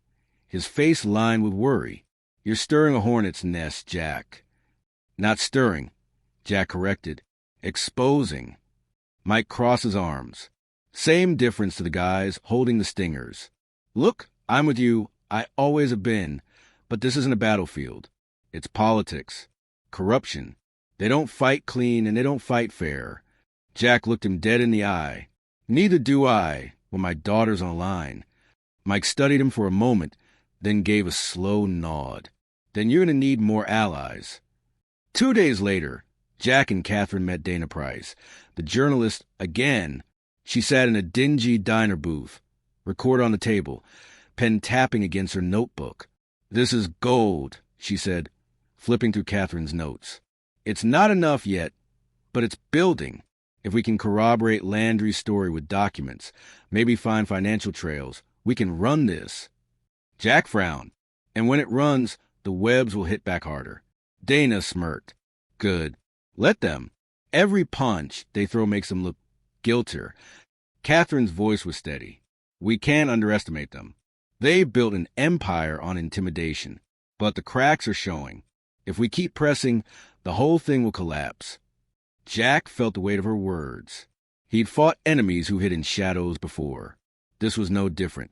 his face lined with worry. You're stirring a hornet's nest, Jack. Not stirring, Jack corrected. Exposing. Mike crossed his arms. Same difference to the guys holding the stingers. Look, I'm with you. I always have been. But this isn't a battlefield. It's politics. Corruption. They don't fight clean and they don't fight fair. Jack looked him dead in the eye. Neither do I, when my daughter's on the line. Mike studied him for a moment, then gave a slow nod. Then you're going to need more allies. 2 days later, Jack and Catherine met Dana Price, the journalist, again. She sat in a dingy diner booth, recorder on the table, pen tapping against her notebook. This is gold, she said, flipping through Catherine's notes. It's not enough yet, but it's building. If we can corroborate Landry's story with documents, maybe find financial trails, we can run this. Jack frowned, and when it runs, the webs will hit back harder. Dana smirked. Good. Let them. Every punch they throw makes them look guiltier. Catherine's voice was steady. We can't underestimate them. They've built an empire on intimidation, but the cracks are showing. If we keep pressing, the whole thing will collapse. Jack felt the weight of her words. He'd fought enemies who hid in shadows before. This was no different.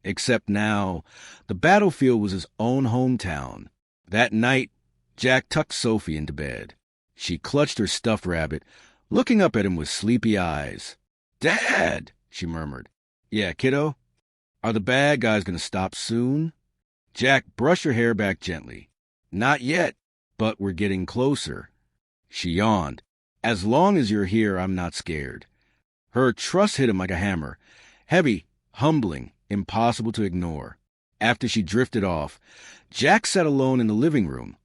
Except now, the battlefield was his own hometown. That night, Jack tucked Sophie into bed. She clutched her stuffed rabbit, looking up at him with sleepy eyes. Dad, she murmured. Yeah, kiddo? Are the bad guys going to stop soon? Jack brushed her hair back gently. Not yet, but we're getting closer. She yawned. As long as you're here, I'm not scared. Her trust hit him like a hammer. Heavy, humbling, impossible to ignore. After she drifted off, Jack sat alone in the living room,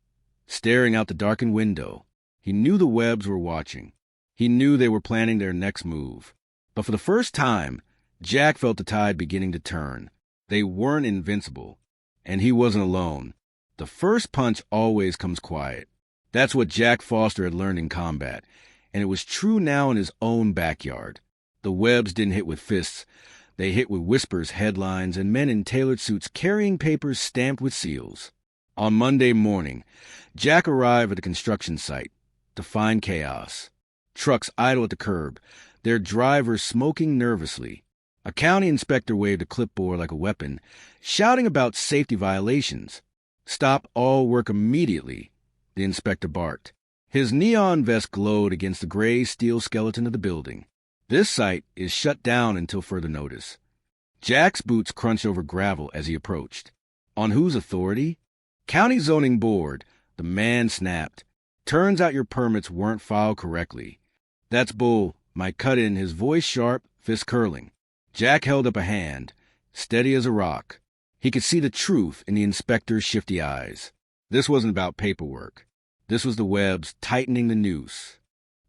staring out the darkened window. He knew the Webbs were watching. He knew they were planning their next move. But for the first time, Jack felt the tide beginning to turn. They weren't invincible, and he wasn't alone. The first punch always comes quiet. That's what Jack Foster had learned in combat, and it was true now in his own backyard. The Webbs didn't hit with fists. They hit with whispers, headlines, and men in tailored suits carrying papers stamped with seals. On Monday morning, Jack arrived at the construction site to find chaos. Trucks idle at the curb, their drivers smoking nervously. A county inspector waved a clipboard like a weapon, shouting about safety violations. Stop all work immediately, the inspector barked. His neon vest glowed against the gray steel skeleton of the building. This site is shut down until further notice. Jack's boots crunched over gravel as he approached. On whose authority? County Zoning Board, the man snapped. Turns out your permits weren't filed correctly. That's bull, Mike cut in, his voice sharp, fist curling. Jack held up a hand, steady as a rock. He could see the truth in the inspector's shifty eyes. This wasn't about paperwork. This was the Webbs tightening the noose.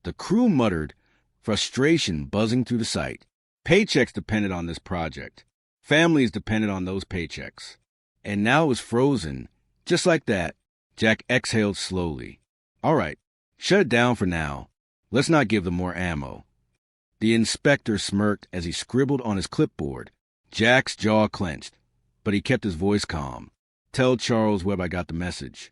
The crew muttered, frustration buzzing through the site. Paychecks depended on this project. Families depended on those paychecks. And now it was frozen. Just like that, Jack exhaled slowly. All right, shut it down for now. Let's not give them more ammo. The inspector smirked as he scribbled on his clipboard. Jack's jaw clenched, but he kept his voice calm. Tell Charles Webb I got the message.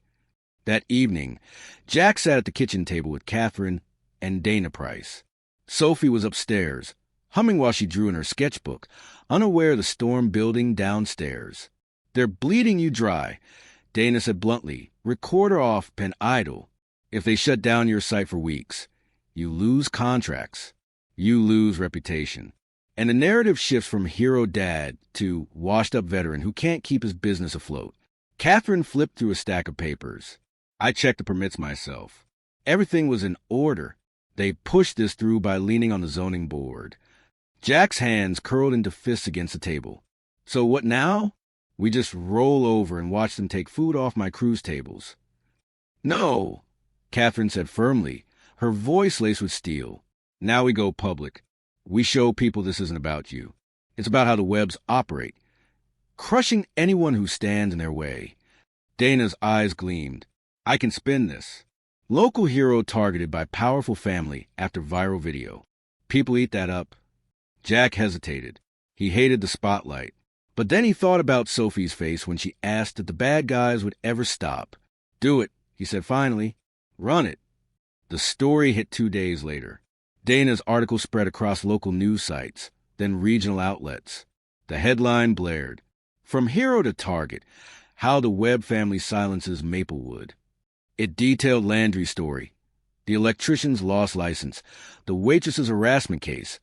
That evening, Jack sat at the kitchen table with Catherine and Dana Price. Sophie was upstairs, humming while she drew in her sketchbook, unaware of the storm building downstairs. They're bleeding you dry, Dana said bluntly. Recorder off, pen idle. If they shut down your site for weeks, you lose contracts. You lose reputation. And the narrative shifts from hero dad to washed-up veteran who can't keep his business afloat. Catherine flipped through a stack of papers. I checked the permits myself. Everything was in order. They pushed this through by leaning on the zoning board. Jack's hands curled into fists against the table. So what now? We just roll over and watch them take food off my cruise tables. No, Catherine said firmly, her voice laced with steel. Now we go public. We show people this isn't about you. It's about how the Webbs operate, crushing anyone who stands in their way. Dana's eyes gleamed. I can spin this. Local hero targeted by powerful family after viral video. People eat that up. Jack hesitated. He hated the spotlight. But then he thought about Sophie's face when she asked if the bad guys would ever stop. Do it, he said finally. Run it. The story hit 2 days later. Dana's article spread across local news sites, then regional outlets. The headline blared, "From Hero to Target, How the Webb Family Silences Maplewood." It detailed Landry's story, the electrician's lost license, the waitress's harassment case,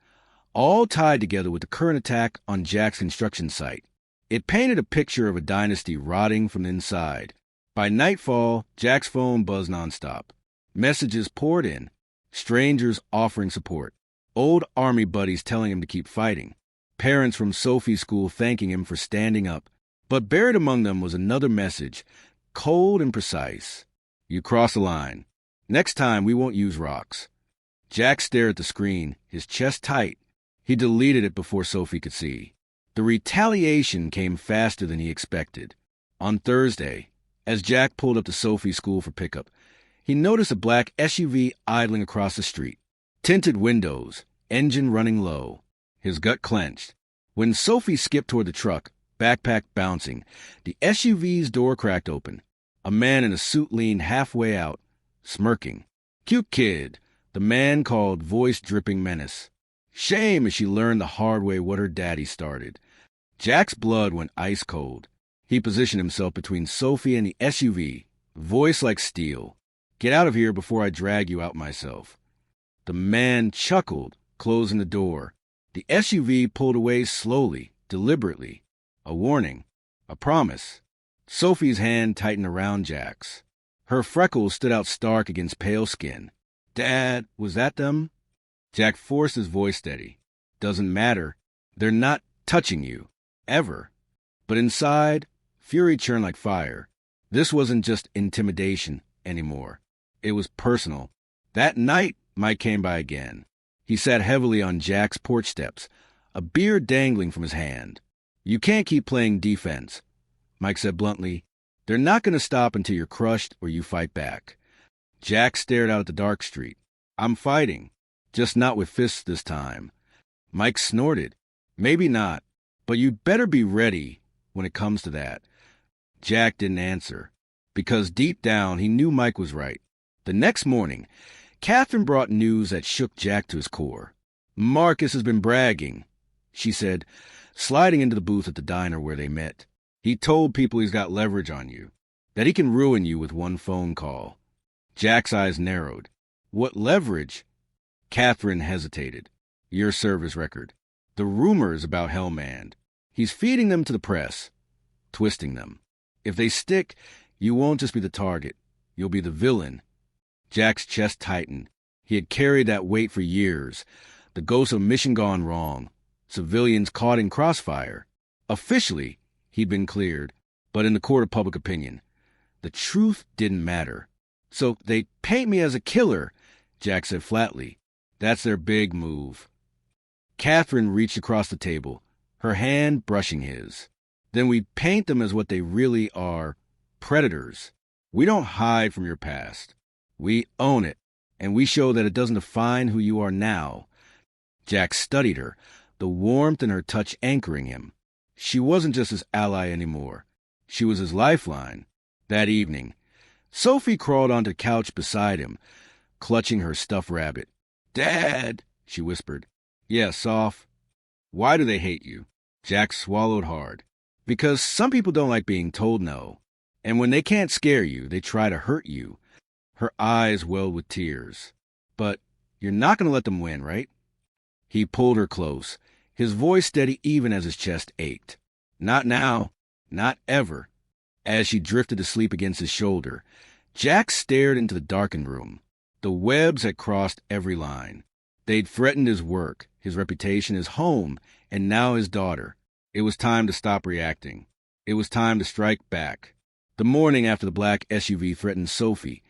all tied together with the current attack on Jack's construction site. It painted a picture of a dynasty rotting from the inside. By nightfall, Jack's phone buzzed nonstop. Messages poured in, strangers offering support, old army buddies telling him to keep fighting, parents from Sophie's school thanking him for standing up. But buried among them was another message, cold and precise. You cross the line. Next time, we won't use rocks. Jack stared at the screen, his chest tight. He deleted it before Sophie could see. The retaliation came faster than he expected. On Thursday, as Jack pulled up to Sophie's school for pickup, he noticed a black SUV idling across the street. Tinted windows, engine running low. His gut clenched. When Sophie skipped toward the truck, backpack bouncing, the SUV's door cracked open. A man in a suit leaned halfway out, smirking. Cute kid, the man called, voice dripping menace. Shame as she learned the hard way what her daddy started. Jack's blood went ice cold. He positioned himself between Sophie and the SUV, voice like steel. Get out of here before I drag you out myself. The man chuckled, closing the door. The SUV pulled away slowly, deliberately. A warning, a promise. Sophie's hand tightened around Jack's. Her freckles stood out stark against pale skin. Dad, was that them? Jack forced his voice steady. Doesn't matter. They're not touching you. Ever. But inside, fury churned like fire. This wasn't just intimidation anymore. It was personal. That night, Mike came by again. He sat heavily on Jack's porch steps, a beer dangling from his hand. You can't keep playing defense, Mike said bluntly. They're not going to stop until you're crushed or you fight back. Jack stared out at the dark street. I'm fighting. Just not with fists this time. Mike snorted. Maybe not, but you'd better be ready when it comes to that. Jack didn't answer, because deep down he knew Mike was right. The next morning, Catherine brought news that shook Jack to his core. Marcus has been bragging, she said, sliding into the booth at the diner where they met. He told people he's got leverage on you, that he can ruin you with one phone call. Jack's eyes narrowed. What leverage? Catherine hesitated. Your service record. The rumors about Hellman. He's feeding them to the press, twisting them. If they stick, you won't just be the target. You'll be the villain. Jack's chest tightened. He had carried that weight for years. The ghost of mission gone wrong. Civilians caught in crossfire. Officially, he'd been cleared, but in the court of public opinion, the truth didn't matter. So they paint me as a killer, Jack said flatly. That's their big move. Catherine reached across the table, her hand brushing his. Then we paint them as what they really are, predators. We don't hide from your past. We own it, and we show that it doesn't define who you are now. Jack studied her, the warmth in her touch anchoring him. She wasn't just his ally anymore. She was his lifeline. That evening, Sophie crawled onto the couch beside him, clutching her stuffed rabbit. Dad, she whispered. Yeah, Soph. Why do they hate you? Jack swallowed hard. Because some people don't like being told no. And when they can't scare you, they try to hurt you. Her eyes welled with tears. But you're not going to let them win, right? He pulled her close, his voice steady even as his chest ached. Not now. Not ever. As she drifted to sleep against his shoulder, Jack stared into the darkened room. The Webbs had crossed every line. They'd threatened his work, his reputation, his home, and now his daughter. It was time to stop reacting. It was time to strike back. The morning after the black SUV threatened Sophie,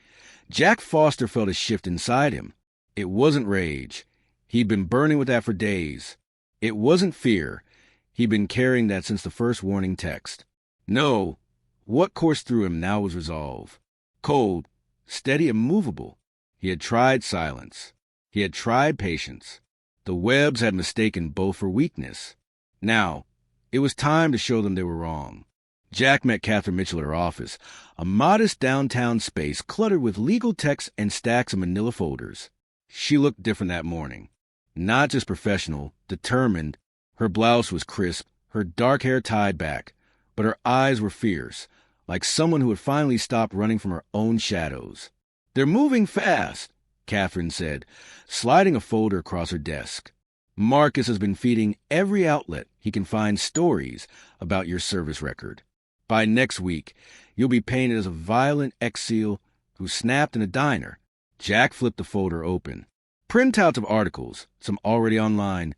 Jack Foster felt a shift inside him. It wasn't rage. He'd been burning with that for days. It wasn't fear. He'd been carrying that since the first warning text. No, what coursed through him now was resolve. Cold, steady, immovable. He had tried silence. He had tried patience. The Webbs had mistaken both for weakness. Now, it was time to show them they were wrong. Jack met Catherine Mitchell at her office, a modest downtown space cluttered with legal texts and stacks of manila folders. She looked different that morning. Not just professional, determined. Her blouse was crisp, her dark hair tied back, but her eyes were fierce, like someone who had finally stopped running from her own shadows. "They're moving fast," Catherine said, sliding a folder across her desk. "Marcus has been feeding every outlet he can find stories about your service record. By next week, you'll be painted as a violent ex-SEAL who snapped in a diner." Jack flipped the folder open. Printouts of articles, some already online,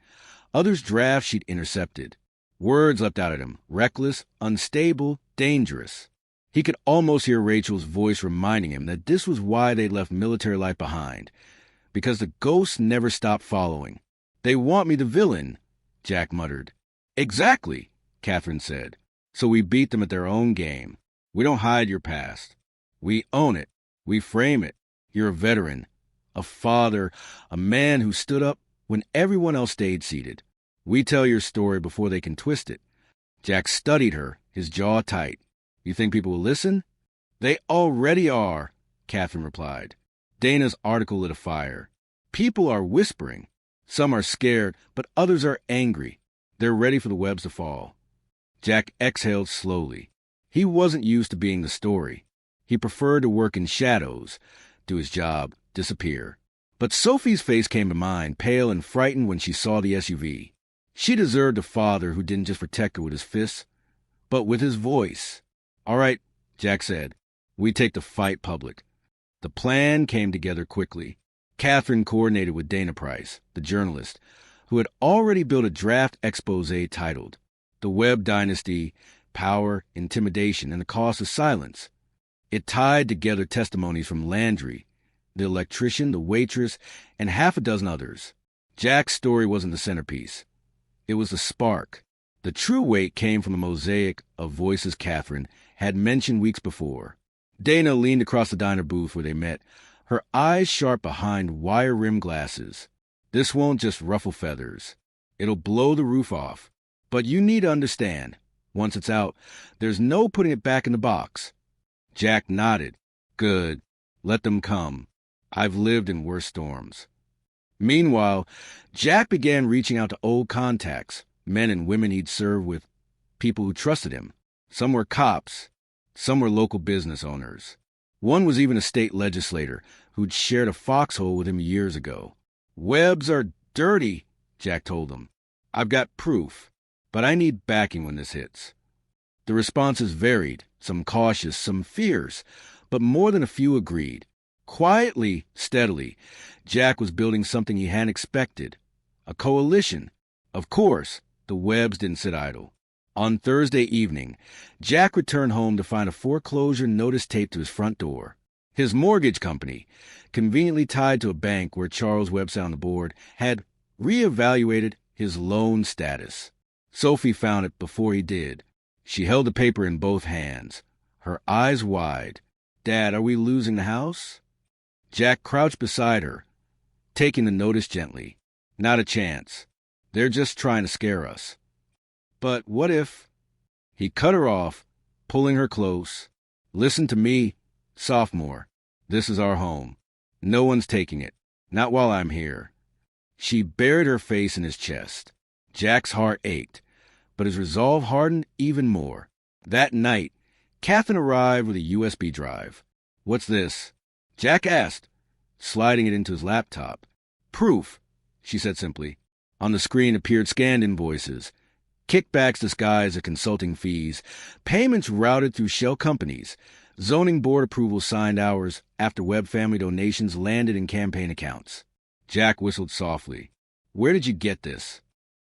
others drafts she'd intercepted. Words leapt out at him: reckless, unstable, dangerous. He could almost hear Rachel's voice reminding him that this was why they'd left military life behind, because the ghosts never stopped following. "They want me the villain," Jack muttered. "Exactly," Catherine said. "So we beat them at their own game. We don't hide your past. We own it. We frame it. You're a veteran, a father, a man who stood up when everyone else stayed seated. We tell your story before they can twist it." Jack studied her, his jaw tight. "You think people will listen?" "They already are," Catherine replied. Dana's article lit a fire. "People are whispering. Some are scared, but others are angry. They're ready for the Webbs to fall." Jack exhaled slowly. He wasn't used to being the story. He preferred to work in shadows, do his job, disappear. But Sophie's face came to mind, pale and frightened when she saw the SUV. She deserved a father who didn't just protect her with his fists, but with his voice. "All right," Jack said. "We take the fight public." The plan came together quickly. Catherine coordinated with Dana Price, the journalist, who had already built a draft expose titled "The Webb Dynasty, Power, Intimidation, and the Cost of Silence." It tied together testimonies from Landry, the electrician, the waitress, and half a dozen others. Jack's story wasn't the centerpiece. It was the spark. The true weight came from the mosaic of voices Catherine had mentioned weeks before. Dana leaned across the diner booth where they met, her eyes sharp behind wire-rimmed glasses. "This won't just ruffle feathers. It'll blow the roof off. But you need to understand, once it's out, there's no putting it back in the box." Jack nodded. "Good. Let them come. I've lived in worse storms." Meanwhile, Jack began reaching out to old contacts, men and women he'd served with, people who trusted him. Some were cops. Some were local business owners. One was even a state legislator who'd shared a foxhole with him years ago. "Webbs are dirty," Jack told him. "I've got proof, but I need backing when this hits." The responses varied, some cautious, some fierce, but more than a few agreed. Quietly, steadily, Jack was building something he hadn't expected. A coalition. Of course, the Webbs didn't sit idle. On Thursday evening, Jack returned home to find a foreclosure notice taped to his front door. His mortgage company, conveniently tied to a bank where Charles Webb sat on the board, had reevaluated his loan status. Sophie found it before he did. She held the paper in both hands, her eyes wide. "Dad, are we losing the house?" Jack crouched beside her, taking the notice gently. "Not a chance. They're just trying to scare us." "But what if—" He cut her off, pulling her close. "Listen to me, sophomore. This is our home. No one's taking it. Not while I'm here." She buried her face in his chest. Jack's heart ached, but his resolve hardened even more. That night, Catherine arrived with a USB drive. "What's this?" Jack asked, sliding it into his laptop. "Proof," she said simply. On the screen appeared scanned invoices, kickbacks disguised as consulting fees, payments routed through shell companies, zoning board approval signed hours after Webb family donations landed in campaign accounts. Jack whistled softly. Where did you get this?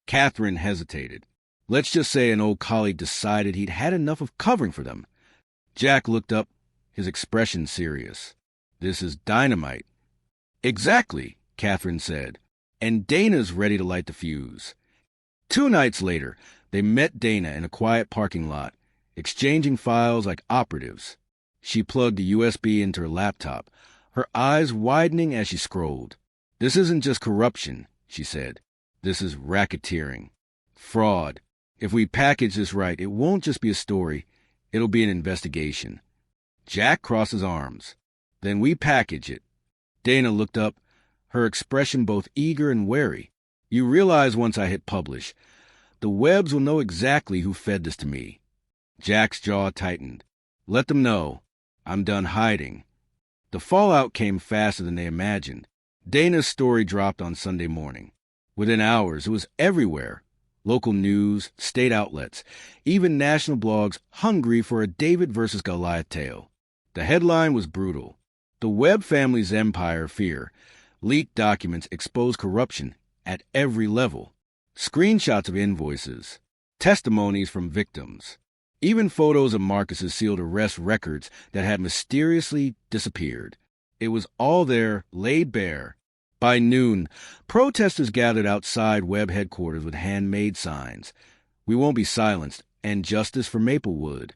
Catherine hesitated. Let's just say an old colleague decided he'd had enough of covering for them. Jack looked up, his expression serious. This is dynamite. Exactly, Catherine said. And Dana's ready to light the fuse. 2 nights later, they met Dana in a quiet parking lot, exchanging files like operatives. She plugged a USB into her laptop, her eyes widening as she scrolled. This isn't just corruption, she said. This is racketeering. Fraud. If we package this right, it won't just be a story. It'll be an investigation. Jack crossed his arms. Then we package it. Dana looked up, her expression both eager and wary. You realize once I hit publish, the Webbs will know exactly who fed this to me. Jack's jaw tightened. Let them know. I'm done hiding. The fallout came faster than they imagined. Dana's story dropped on Sunday morning. Within hours, it was everywhere. Local news, state outlets, even national blogs hungry for a David versus Goliath tale. The headline was brutal. The Webb family's empire fear. Leaked documents expose corruption at every level. Screenshots of invoices. Testimonies from victims. Even photos of Marcus's sealed arrest records that had mysteriously disappeared. It was all there, laid bare. By noon, protesters gathered outside Webb headquarters with handmade signs. We won't be silenced, and justice for Maplewood.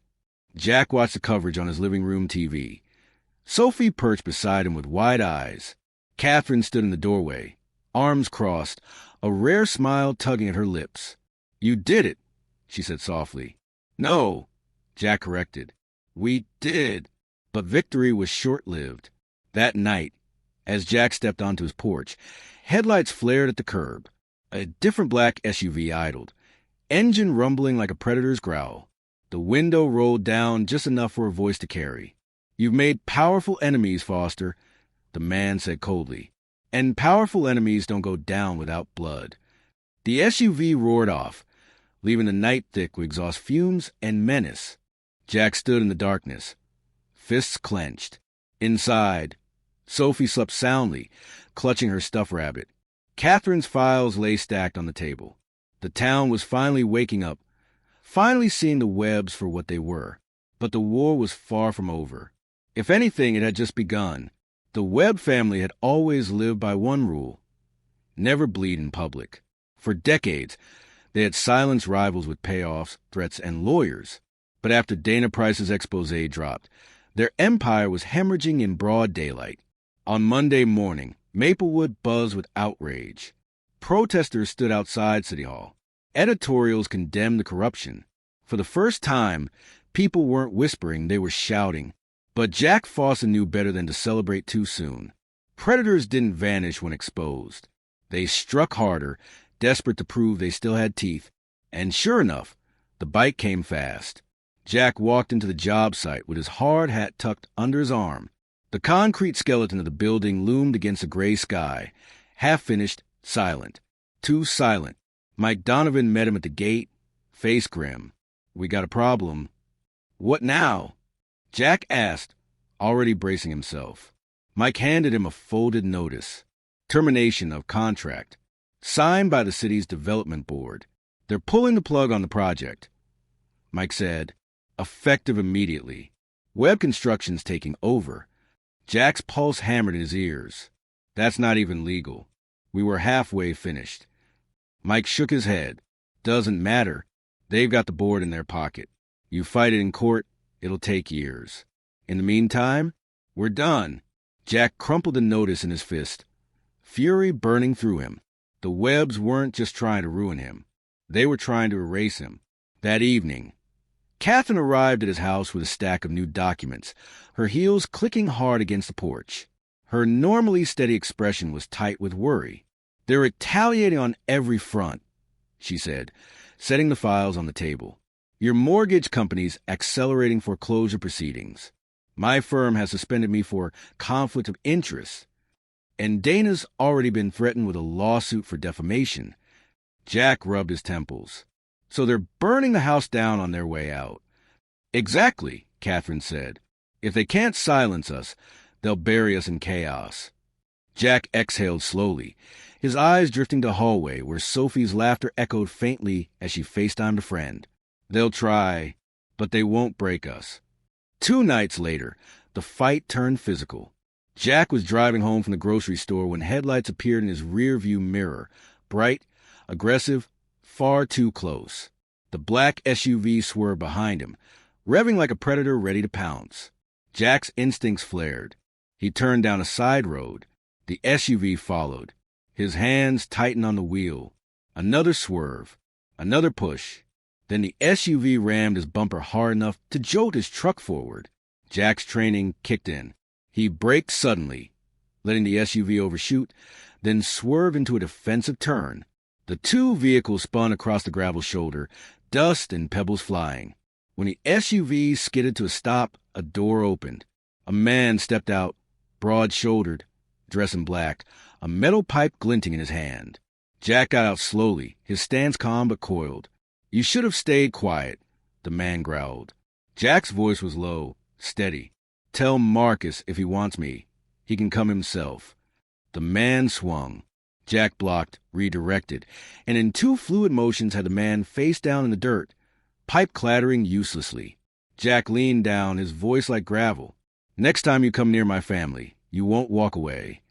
Jack watched the coverage on his living room TV. Sophie perched beside him with wide eyes. Catherine stood in the doorway, arms crossed, a rare smile tugging at her lips. You did it, she said softly. No, Jack corrected. We did. But victory was short-lived. That night, as Jack stepped onto his porch, headlights flared at the curb. A different black SUV idled, engine rumbling like a predator's growl. The window rolled down just enough for a voice to carry. You've made powerful enemies, Foster, the man said coldly. And powerful enemies don't go down without blood. The SUV roared off, leaving the night thick with exhaust fumes and menace. Jack stood in the darkness, fists clenched. Inside, Sophie slept soundly, clutching her stuffed rabbit. Catherine's files lay stacked on the table. The town was finally waking up, finally seeing the Webbs for what they were. But the war was far from over. If anything, it had just begun. The Webb family had always lived by one rule: never bleed in public. For decades, they had silenced rivals with payoffs, threats, and lawyers. But after Dana Price's expose dropped, their empire was hemorrhaging in broad daylight. On Monday morning, Maplewood buzzed with outrage. Protesters stood outside City Hall. Editorials condemned the corruption. For the first time, people weren't whispering, they were shouting. But Jack Foster knew better than to celebrate too soon. Predators didn't vanish when exposed. They struck harder, desperate to prove they still had teeth. And sure enough, the bite came fast. Jack walked into the job site with his hard hat tucked under his arm. The concrete skeleton of the building loomed against a gray sky, half-finished, silent. Too silent. Mike Donovan met him at the gate, face grim. We got a problem. What now? Jack asked, already bracing himself. Mike handed him a folded notice. Termination of contract. Signed by the city's development board. They're pulling the plug on the project. Mike said, effective immediately. Webb Construction's taking over. Jack's pulse hammered in his ears. That's not even legal. We were halfway finished. Mike shook his head. Doesn't matter. They've got the board in their pocket. You fight it in court, it'll take years. In the meantime, we're done. Jack crumpled the notice in his fist, fury burning through him. The Webbs weren't just trying to ruin him. They were trying to erase him. That evening, Catherine arrived at his house with a stack of new documents, her heels clicking hard against the porch. Her normally steady expression was tight with worry. They're retaliating on every front, she said, setting the files on the table. Your mortgage company's accelerating foreclosure proceedings. My firm has suspended me for conflict of interest. And Dana's already been threatened with a lawsuit for defamation. Jack rubbed his temples. So they're burning the house down on their way out. Exactly, Catherine said. If they can't silence us, they'll bury us in chaos. Jack exhaled slowly, his eyes drifting to the hallway where Sophie's laughter echoed faintly as she FaceTimed a friend. They'll try, but they won't break us. 2 nights later, the fight turned physical. Jack was driving home from the grocery store when headlights appeared in his rear-view mirror, bright, aggressive, far too close. The black SUV swerved behind him, revving like a predator ready to pounce. Jack's instincts flared. He turned down a side road. The SUV followed. His hands tightened on the wheel. Another swerve. Another push. Then the SUV rammed his bumper hard enough to jolt his truck forward. Jack's training kicked in. He braked suddenly, letting the SUV overshoot, then swerve into a defensive turn. The 2 vehicles spun across the gravel shoulder, dust and pebbles flying. When the SUV skidded to a stop, a door opened. A man stepped out, broad-shouldered, dressed in black, a metal pipe glinting in his hand. Jack got out slowly, his stance calm but coiled. "You should have stayed quiet," the man growled. Jack's voice was low, steady. "Tell Marcus if he wants me. He can come himself." The man swung. Jack blocked, redirected, and in 2 fluid motions had the man face down in the dirt, pipe clattering uselessly. Jack leaned down, his voice like gravel. "Next time you come near my family, you won't walk away."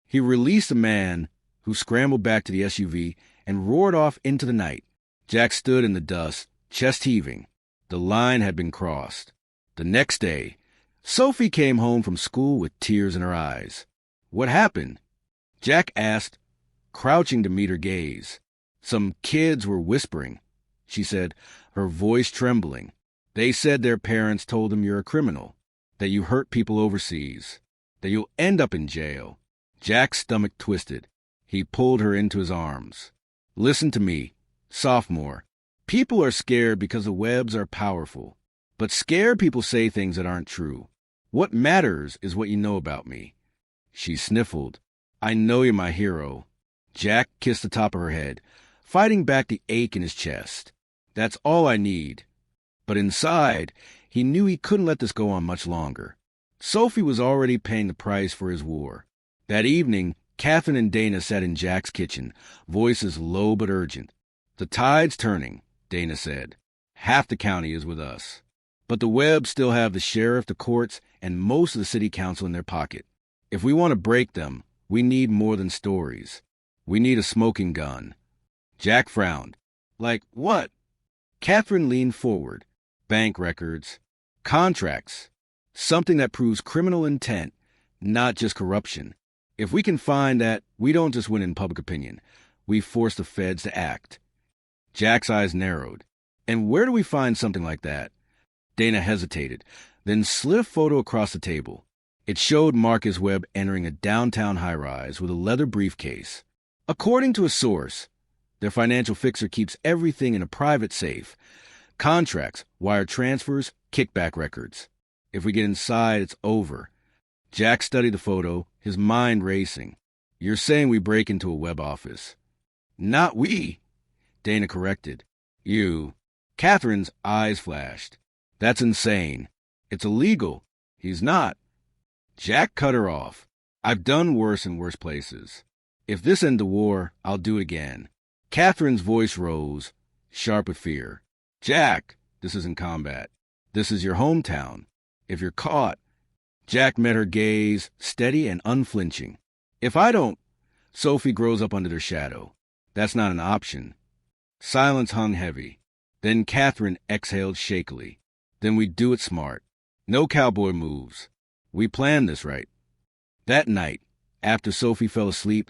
He released the man, who scrambled back to the SUV and roared off into the night. Jack stood in the dust, chest heaving. The line had been crossed. The next day, Sophie came home from school with tears in her eyes. "What happened?" Jack asked, crouching to meet her gaze. "Some kids were whispering," she said, her voice trembling. "They said their parents told them you're a criminal, that you hurt people overseas, that you'll end up in jail." Jack's stomach twisted. He pulled her into his arms. "Listen to me, sophomore. People are scared because the webs are powerful. But scared people say things that aren't true. What matters is what you know about me." She sniffled. "I know you're my hero." Jack kissed the top of her head, fighting back the ache in his chest. "That's all I need." But inside, he knew he couldn't let this go on much longer. Sophie was already paying the price for his war. That evening, Catherine and Dana sat in Jack's kitchen, voices low but urgent. "The tide's turning," Dana said. "Half the county is with us. But the Webbs still have the sheriff, the courts, and most of the city council in their pocket. If we want to break them, we need more than stories. We need a smoking gun." Jack frowned. "Like what?" Catherine leaned forward. "Bank records. Contracts. Something that proves criminal intent, not just corruption. If we can find that, we don't just win in public opinion. We force the feds to act." Jack's eyes narrowed. "And where do we find something like that?" Dana hesitated, then slid a photo across the table. It showed Marcus Webb entering a downtown high-rise with a leather briefcase. According to a source, their financial fixer keeps everything in a private safe. Contracts, wire transfers, kickback records. If we get inside, it's over. Jack studied the photo, his mind racing. "You're saying we break into a Webb office?" "Not we," Dana corrected. "You." Catherine's eyes flashed. "That's insane. It's illegal." "He's not." Jack cut her off. "I've done worse in worse places. If this ends the war, I'll do it again." Catherine's voice rose, sharp with fear. "Jack, this isn't combat. This is your hometown. If you're caught..." Jack met her gaze, steady and unflinching. "If I don't..." Sophie grows up under their shadow. "That's not an option." Silence hung heavy. Then Catherine exhaled shakily. "Then we do it smart. No cowboy moves. We planned this right." That night, after Sophie fell asleep,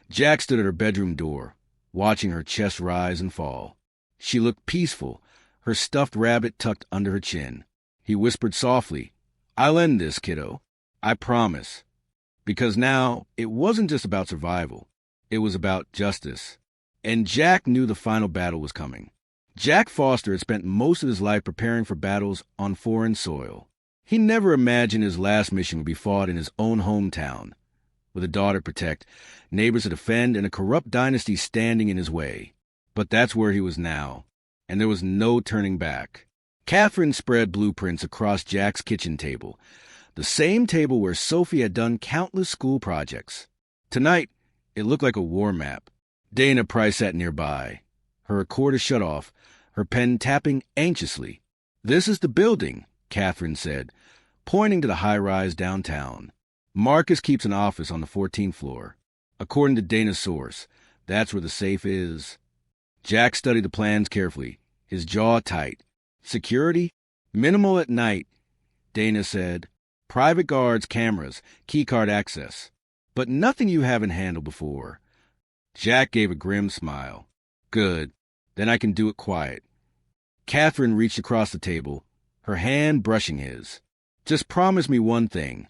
Jack stood at her bedroom door, watching her chest rise and fall. She looked peaceful, her stuffed rabbit tucked under her chin. He whispered softly, "I'll end this, kiddo. I promise." Because now, it wasn't just about survival. It was about justice. And Jack knew the final battle was coming. Jack Foster had spent most of his life preparing for battles on foreign soil. He never imagined his last mission would be fought in his own hometown, with a daughter to protect, neighbors to defend, and a corrupt dynasty standing in his way. But that's where he was now, and there was no turning back. Catherine spread blueprints across Jack's kitchen table, the same table where Sophie had done countless school projects. Tonight, it looked like a war map. Dana Price sat nearby, her recorder shut off, her pen tapping anxiously. "This is the building," Catherine said, pointing to the high-rise downtown. "Marcus keeps an office on the 14th floor. According to Dana's source, that's where the safe is." Jack studied the plans carefully, his jaw tight. "Security? Minimal at night," Dana said. "Private guards, cameras, keycard access. But nothing you haven't handled before." Jack gave a grim smile. "Good. Then I can do it quiet." Catherine reached across the table, her hand brushing his. "Just promise me one thing.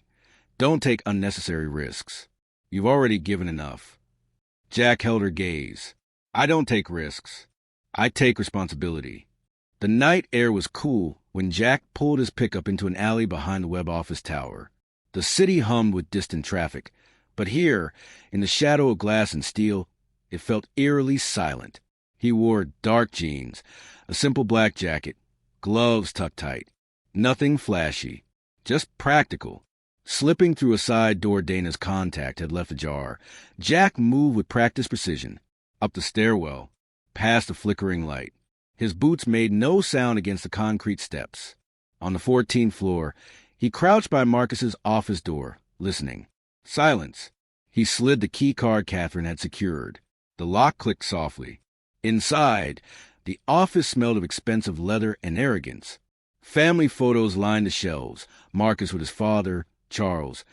Don't take unnecessary risks. You've already given enough." Jack held her gaze. "I don't take risks. I take responsibility." The night air was cool when Jack pulled his pickup into an alley behind the Webb office tower. The city hummed with distant traffic, but here, in the shadow of glass and steel, it felt eerily silent. He wore dark jeans, a simple black jacket, gloves tucked tight. Nothing flashy, just practical. Slipping through a side door Dana's contact had left ajar, Jack moved with practiced precision, up the stairwell, past the flickering light. His boots made no sound against the concrete steps. On the 14th floor, he crouched by Marcus's office door, listening. Silence. He slid the key card Catherine had secured. The lock clicked softly. Inside, the office smelled of expensive leather and arrogance. Family photos lined the shelves, Marcus with his father, Charles,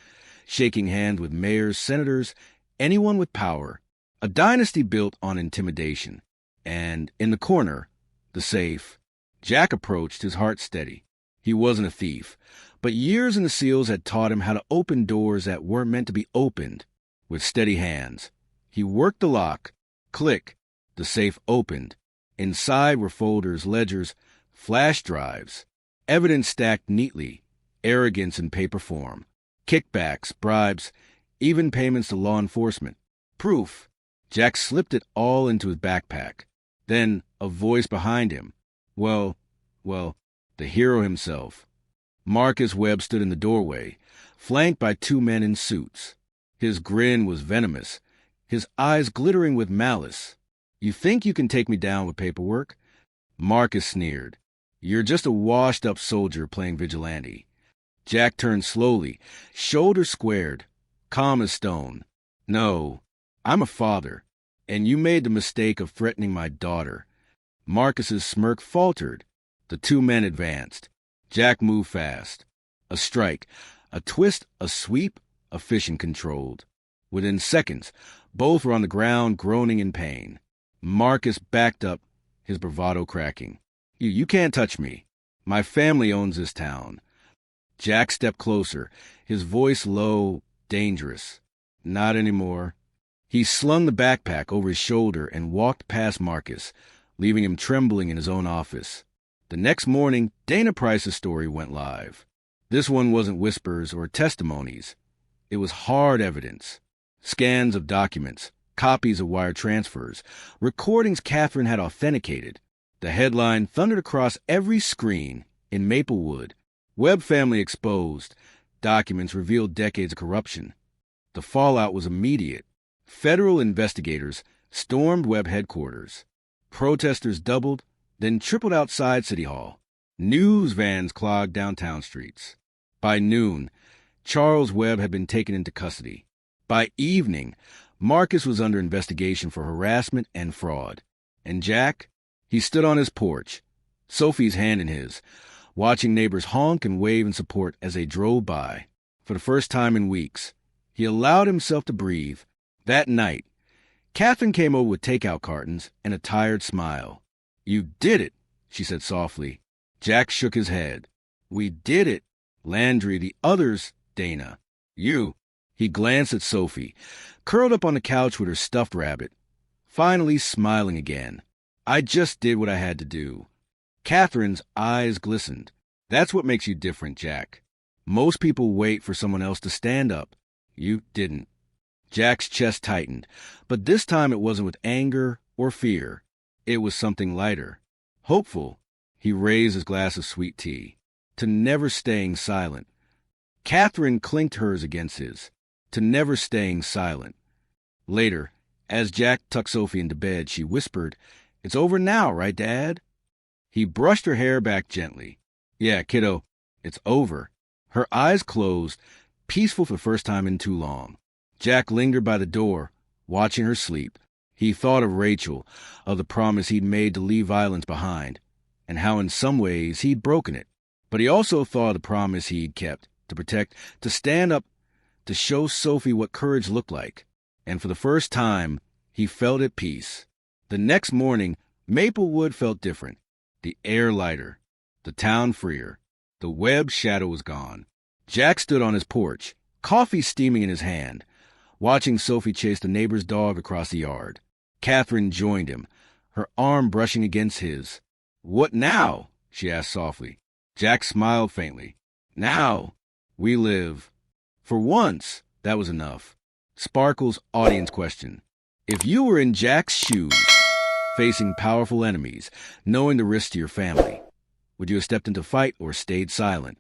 shaking hands with mayors, senators, anyone with power. A dynasty built on intimidation. And in the corner, the safe. Jack approached, his heart steady. He wasn't a thief, but years in the SEALs had taught him how to open doors that weren't meant to be opened. With steady hands, he worked the lock. Click. The safe opened. Inside were folders, ledgers, flash drives. Evidence stacked neatly. Arrogance in paper form. Kickbacks, bribes, even payments to law enforcement. Proof. Jack slipped it all into his backpack. Then a voice behind him. Well, the hero himself. Marcus Webb stood in the doorway, flanked by two men in suits. His grin was venomous, his eyes glittering with malice. "You think you can take me down with paperwork?" Marcus sneered. "You're just a washed-up soldier playing vigilante." Jack turned slowly, shoulders squared, calm as stone. "No, I'm a father, and you made the mistake of threatening my daughter." Marcus's smirk faltered. The two men advanced. Jack moved fast. A strike, a twist, a sweep, efficient, controlled. Within seconds, both were on the ground, groaning in pain. Marcus backed up, his bravado cracking. You can't touch me. My family owns this town." Jack stepped closer, his voice low, dangerous. "Not anymore." He slung the backpack over his shoulder and walked past Marcus, leaving him trembling in his own office. The next morning, Dana Price's story went live. This one wasn't whispers or testimonies. It was hard evidence. Scans of documents, copies of wire transfers, recordings Catherine had authenticated. The headline thundered across every screen in Maplewood. Webb family exposed. Documents revealed decades of corruption. The fallout was immediate. Federal investigators stormed Webb headquarters. Protesters doubled, then tripled outside City Hall. News vans clogged downtown streets. By noon, Charles Webb had been taken into custody. By evening, Marcus was under investigation for harassment and fraud. And Jack? He stood on his porch, Sophie's hand in his, watching neighbors honk and wave in support as they drove by. For the first time in weeks, he allowed himself to breathe. That night, Catherine came over with takeout cartons and a tired smile. "You did it," she said softly. Jack shook his head. "We did it. Landry, the others, Dana. You." He glanced at Sophie, curled up on the couch with her stuffed rabbit, finally smiling again. "I just did what I had to do." Catherine's eyes glistened. "That's what makes you different, Jack. Most people wait for someone else to stand up. You didn't." Jack's chest tightened, but this time it wasn't with anger or fear. It was something lighter. Hopeful, he raised his glass of sweet tea. To never staying silent. Catherine clinked hers against his. To never staying silent. Later, as Jack tucked Sophie into bed, she whispered, "It's over now, right, Dad?" He brushed her hair back gently. "Yeah, kiddo, it's over." Her eyes closed, peaceful for the first time in too long. Jack lingered by the door, watching her sleep. He thought of Rachel, of the promise he'd made to leave violence behind, and how in some ways he'd broken it. But he also thought of the promise he'd kept, to protect, to stand up, to show Sophie what courage looked like. And for the first time, he felt at peace. The next morning, Maplewood felt different. The air lighter, the town freer. The web shadow was gone. Jack stood on his porch, coffee steaming in his hand, watching Sophie chase the neighbor's dog across the yard. Catherine joined him, her arm brushing against his. "What now?" she asked softly. Jack smiled faintly. "Now, we live." For once, that was enough. Sparkle's audience question. If you were in Jack's shoes, facing powerful enemies, knowing the risk to your family, would you have stepped into fight or stayed silent?